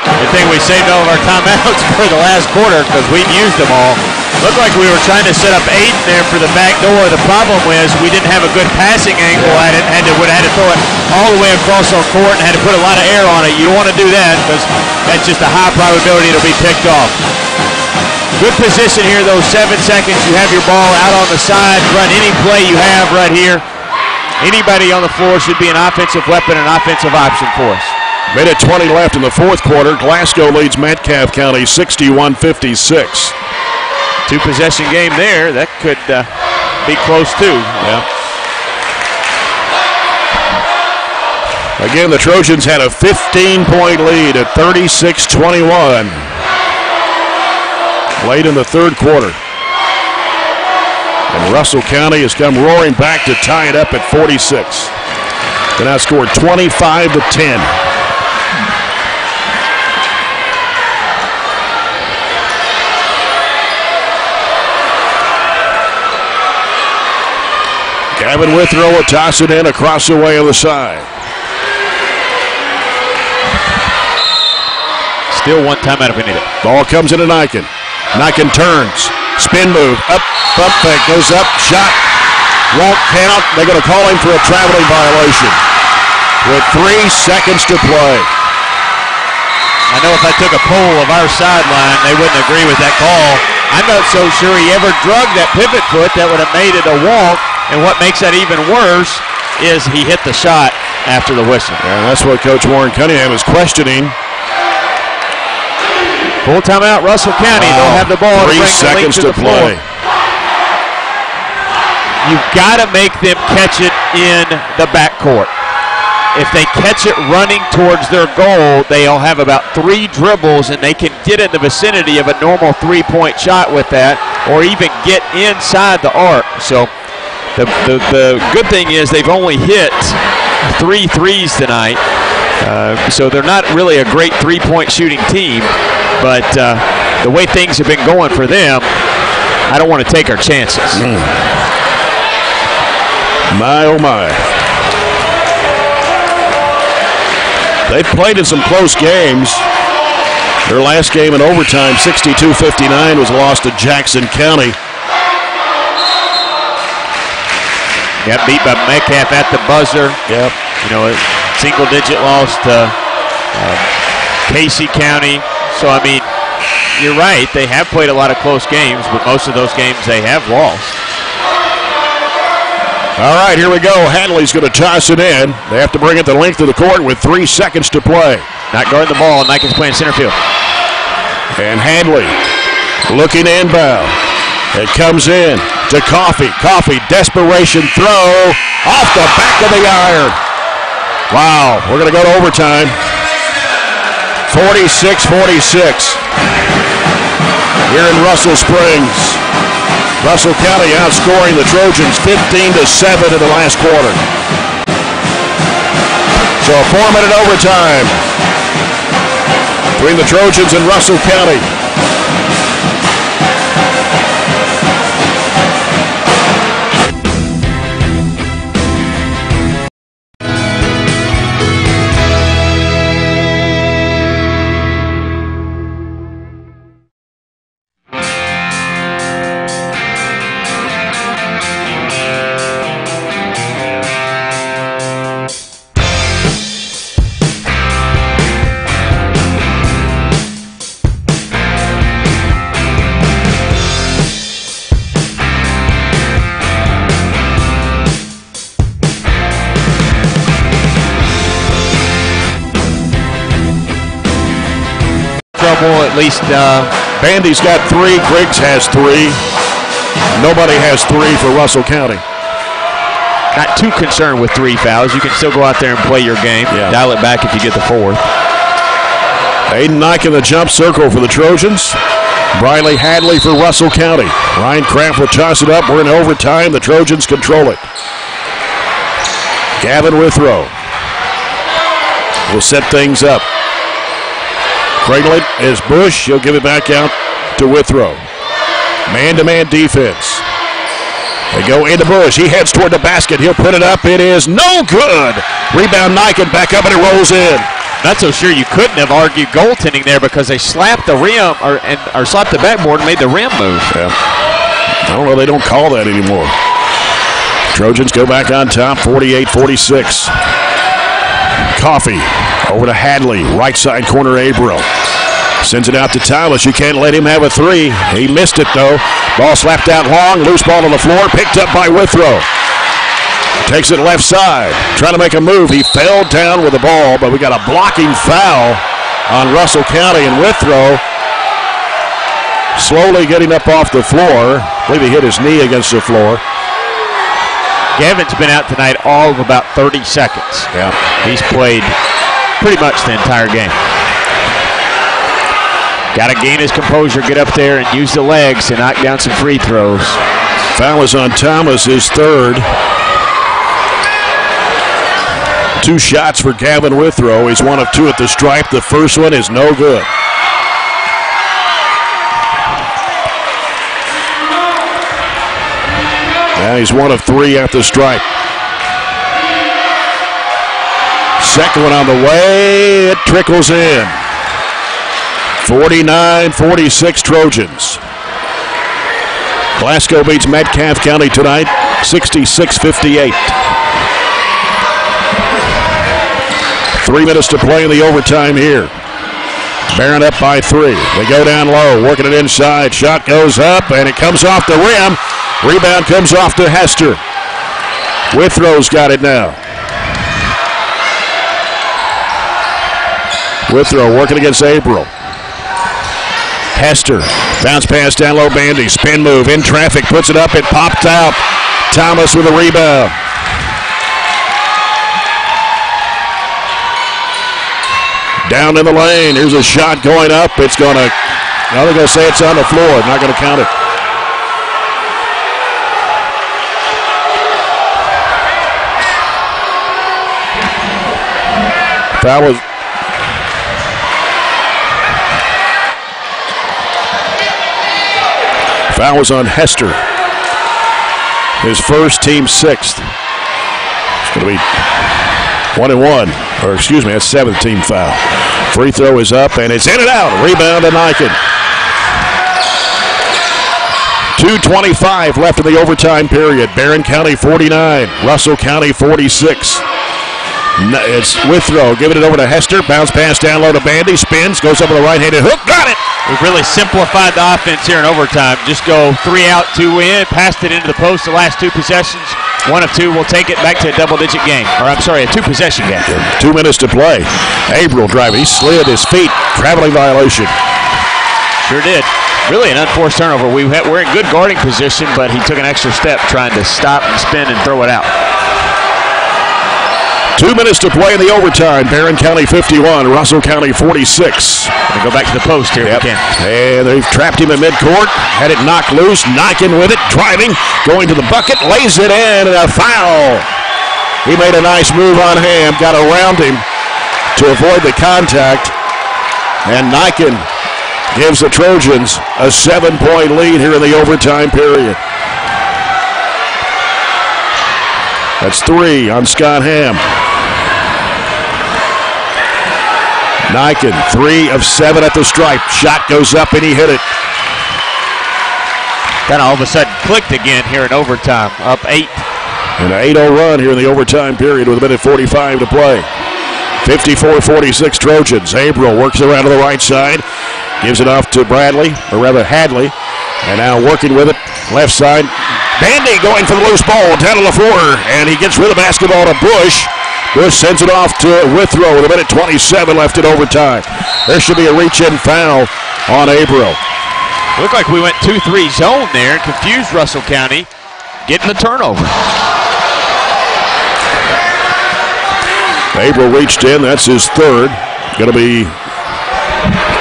Good thing we saved all of our timeouts for the last quarter because we'd used them all. Looked like we were trying to set up 8 there for the back door. The problem was we didn't have a good passing angle at it. Would have had to throw it all the way across on court and had to put a lot of air on it. You don't want to do that because that's just a high probability it'll be picked off. Good position here, though. 7 seconds. You have your ball out on the side. Run any play you have right here. Anybody on the floor should be an offensive weapon, an offensive option for us. Minute 20 left in the fourth quarter. Glasgow leads Metcalfe County 61-56. 2-possession game there. That could be close too. Yeah. Again, the Trojans had a 15-point lead at 36-21 late in the third quarter. And Russell County has come roaring back to tie it up at 46. They now scored 25-10. Gavin Withrow will toss it in across the way on the side. Still 1 timeout if we need it. Ball comes into Niken. Niken turns. Spin move. Up. Bump fake. Goes up. Shot. Won't count. They're going to call him for a traveling violation. With 3 seconds to play. I know if I took a poll of our sideline, they wouldn't agree with that call. I'm not so sure he ever drugged that pivot foot. That would have made it a walk. And what makes that even worse is he hit the shot after the whistle. And that's what Coach Warren Cunningham is questioning. Full timeout, Russell County. They'll have the ball. 3 seconds to play. You've got to make them catch it in the backcourt. If they catch it running towards their goal, they'll have about 3 dribbles, and they can get in the vicinity of a normal 3-point shot with that, or even get inside the arc. So the good thing is they've only hit 3 threes tonight, so they're not really a great 3-point shooting team. But the way things have been going for them, I don't want to take our chances. My, oh my. They've played in some close games. Their last game in overtime, 62-59, was lost to Jackson County. Got beat by Metcalfe at the buzzer. Yep. You know, a single-digit loss to Casey County. So, I mean, you're right. They have played a lot of close games, but most of those games they have lost. All right, here we go. Hadley's going to toss it in. They have to bring it the length of the court with 3 seconds to play. Not guarding the ball. Niken's playing center field. And Hadley looking inbound. It comes in to Coffey. Coffey, desperation throw off the back of the iron. Wow, we're going to go to overtime. 46-46 here in Russell Springs. Russell County outscoring the Trojans 15-7 in the last quarter. So a 4-minute overtime between the Trojans and Russell County. At least Bandy's got 3. Griggs has 3. Nobody has 3 for Russell County. not too concerned with 3 fouls. You can still go out there and play your game. Yeah. Dial it back if you get the 4th. Aiden Nike in the jump circle for the Trojans. Briley Hadley for Russell County. Ryan Kraft will toss it up. We're in overtime. The Trojans control it. Gavin Withrow will set things up. Cradle it is Bush. He'll give it back out to Withrow. Man-to-man defense. They go into Bush. He heads toward the basket. He'll put it up. It is no good. Rebound Nike back up and it rolls in. Not so sure you couldn't have argued goaltending there because they slapped the rim or slapped the backboard and made the rim move. Yeah. I don't know. They don't call that anymore. Trojans go back on top, 48-46. Coffey over to Hadley, right side corner Abreu. Sends it out to Thomas. You can't let him have a 3. He missed it though. Ball slapped out long, loose ball on the floor, picked up by Withrow. Takes it left side, trying to make a move. He fell down with the ball, but we got a blocking foul on Russell County, and Withrow slowly getting up off the floor. I believe he hit his knee against the floor. Gavin's been out tonight all of about 30 seconds. Yeah. He's played pretty much the entire game. Got to gain his composure, get up there and use the legs to knock down some free throws. Foul is on Thomas, his 3rd. 2 shots for Gavin Withrow. He's 1 of 2 at the stripe. The first one is no good. And he's 1 of 3 at the stripe. Second one on the way. It trickles in. 49-46 Trojans. Glasgow beats Metcalfe County tonight, 66-58. 3 minutes to play in the overtime here. Barren up by 3. They go down low, working it inside. Shot goes up, and it comes off the rim. Rebound comes off to Hester. Withrow's got it now. Withrow working against Abreu. Hester, bounce pass down low, Bandy, spin move, in traffic, puts it up, it popped out. Thomas with a rebound. Down in the lane, here's a shot going up, it's going to, now they're going to say it's on the floor, not going to count it. Foul was on Hester. His first, team 6th. It's going to be 1-1. Or excuse me, that's 7th team foul. Free throw is up and it's in and out. Rebound to Niken. 2:25 left in the overtime period. Barren County 49, Russell County 46. It's Withrow giving it over to Hester. Bounce pass down low to Bandy. Spins, goes up with a right-handed hook. Got it! We've really simplified the offense here in overtime. Just go 3 out, 2 in. Passed it into the post the last 2 possessions. 1 of 2. We'll take it back to a double-digit game. Or, I'm sorry, a 2-possession game. 2 minutes to play. Averill driving. He slid his feet. Traveling violation. Sure did. Really an unforced turnover. We're in good guarding position, but he took an extra step trying to stop and spin and throw it out. 2 minutes to play in the overtime. Barren County 51, Russell County 46. Gonna go back to the post here. Yep. And they've trapped him at midcourt. Had it knocked loose. Knocking with it. Driving. Going to the bucket. Lays it in. And a foul. He made a nice move on Ham. Got around him to avoid the contact. And Niken gives the Trojans a 7-point lead here in the overtime period. That's 3 on Scott Ham. Niken, 3 of 7 at the stripe. Shot goes up and he hit it. Kind of all of a sudden clicked again here in overtime. Up 8. And an 8-0 run here in the overtime period with a minute 45 to play. 54-46 Trojans. Averill works around to the right side. Gives it off to Bradley, or rather Hadley. And now working with it. Left side. Bandy going for the loose ball down to the floor. And he gets rid of the basketball to Bush. Bush sends it off to Withrow with a minute 27 left in overtime. There should be a reach-in foul on Averill. Looked like we went 2-3 zone there and confused Russell County getting the turnover. Averill reached in. That's his 3rd. Going to be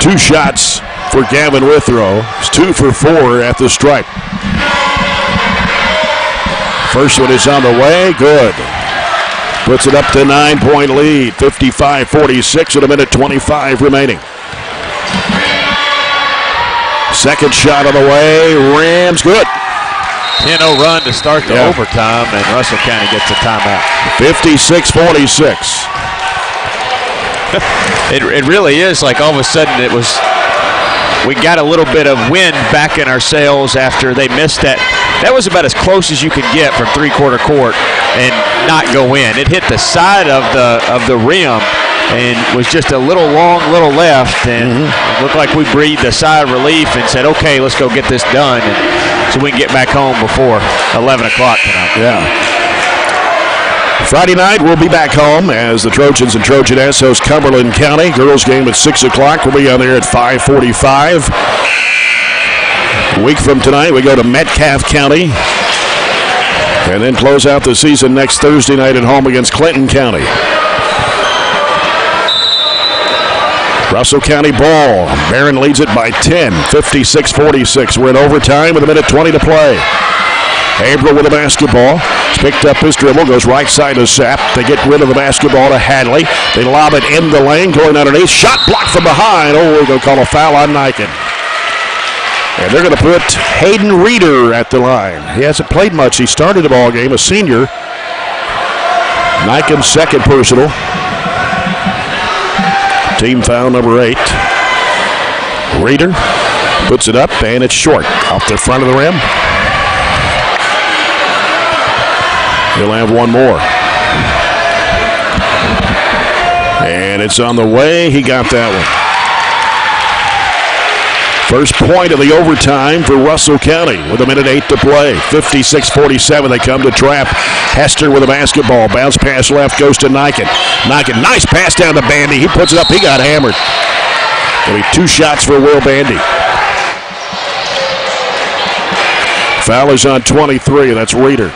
2 shots for Gavin Withrow. It's 2 for 4 at the stripe. First one is on the way. Good. Puts it up to 9-point lead. 55-46 with a minute 25 remaining. Second shot on the way. Rams good. 10-0 run to start the overtime, and Russell County gets a timeout. 56-46. It really is like all of a sudden we got a little bit of wind back in our sails after they missed that. That was about as close as you could get from three-quarter court and not go in. It hit the side of the rim and was just a little long, little left, and it looked like we breathed a sigh of relief and said, okay, let's go get this done and so we can get back home before 11 o'clock tonight. Yeah. Friday night, we'll be back home as the Trojans and Trojanettes host Cumberland County. Girls game at 6 o'clock. We'll be on there at 5:45. A week from tonight, we go to Metcalfe County and then close out the season next Thursday night at home against Clinton County. Russell County ball. Barren leads it by 10, 56-46. We're in overtime with a minute 20 to play. Averill with the basketball. He's picked up his dribble, goes right side to Sapp. They get rid of the basketball to Hadley. They lob it in the lane, going underneath. Shot blocked from behind. Oh, we're going to call a foul on Niken. And they're going to put Hayden Reeder at the line. He hasn't played much. He started the ball game, a senior. Niken's second personal. Team foul number 8. Reeder puts it up, and it's short. Off the front of the rim. He'll have one more. And it's on the way. He got that one. First point of the overtime for Russell County with a minute 8 to play. 56-47. They come to trap. Hester with a basketball. Bounce pass left goes to Niken. Niken, nice pass down to Bandy. He puts it up. He got hammered. There'll be 2 shots for Will Bandy. Foul is on 23. That's Reeder.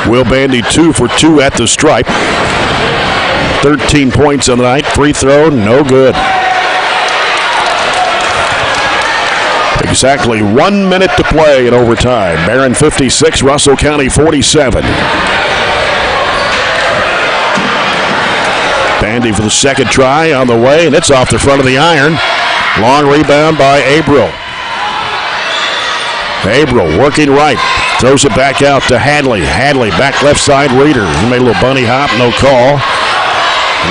Will Bandy 2 for 2 at the stripe. 13 points on the night. Free throw, no good. Exactly 1 minute to play in overtime. Barren 56, Russell County 47. Bandy for the second try on the way, and it's off the front of the iron. Long rebound by Averill. Averill working right. Throws it back out to Hadley. Hadley back left side. Reeder. He made a little bunny hop. No call.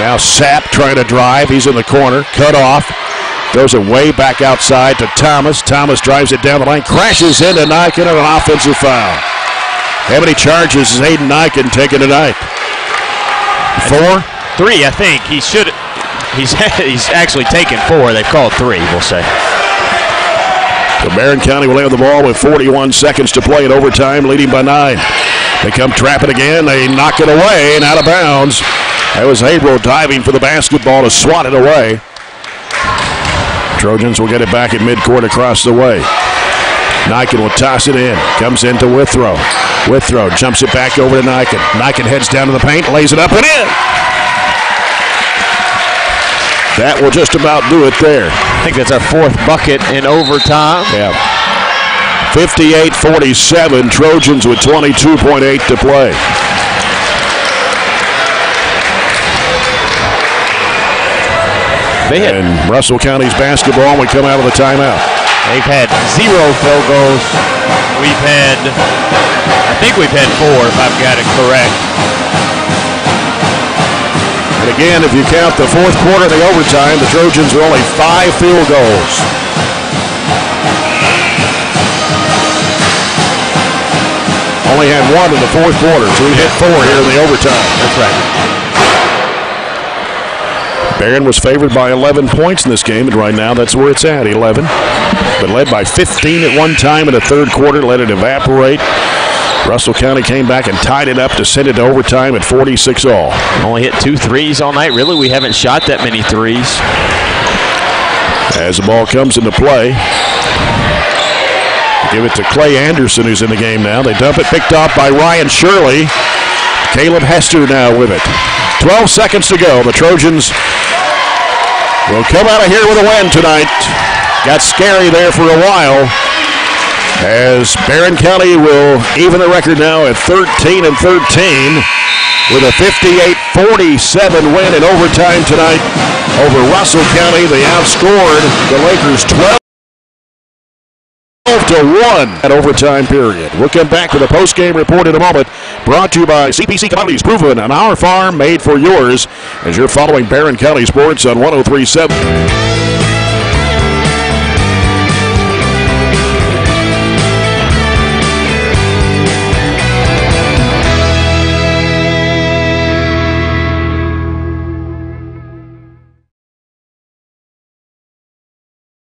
Now Sapp trying to drive. He's in the corner. Cut off. Throws it way back outside to Thomas. Thomas drives it down the line. Crashes into Niken and an offensive foul. How many charges is Hayden Eichen taking tonight? 4? 3, I think. He's actually taken 4. They've called 3, we'll say. So Barren County will have the ball with 41 seconds to play in overtime, leading by 9. They come trapping again. They knock it away and out of bounds. That was Abro diving for the basketball to swat it away. Trojans will get it back at midcourt across the way. Niken will toss it in. Comes into Withrow. Withrow jumps it back over to Niken. Niken heads down to the paint, lays it up and in. That will just about do it there. I think that's our 4th bucket in overtime. Yeah. 58-47. Trojans with 22.8 to play. And Russell County's basketball would come out of the timeout. They've had 0 field goals. I think we've had 4, if I've got it correct. And again, if you count the 4th quarter and the overtime, the Trojans are only 5 field goals. Only had 1 in the 4th quarter, so we hit 4 here in the overtime. That's right. Barren was favored by 11 points in this game, and right now that's where it's at, 11. But led by 15 at one time in the 3rd quarter, let it evaporate. Russell County came back and tied it up to send it to overtime at 46-all. Only hit 2 threes all night. Really, we haven't shot that many threes. As the ball comes into play, give it to Clay Anderson, who's in the game now. They dump it, picked off by Ryan Shirley. Caleb Hester now with it. 12 seconds to go. The Trojans will come out of here with a win tonight. Got scary there for a while, as Barren County will even the record now at 13-13 with a 58-47 win in overtime tonight over Russell County. They outscored the Lakers 12-1 at overtime period. We'll come back with a post-game report in a moment, brought to you by CPC Commodities, proven on our farm, made for yours, as you're following Barren County Sports on 103.7.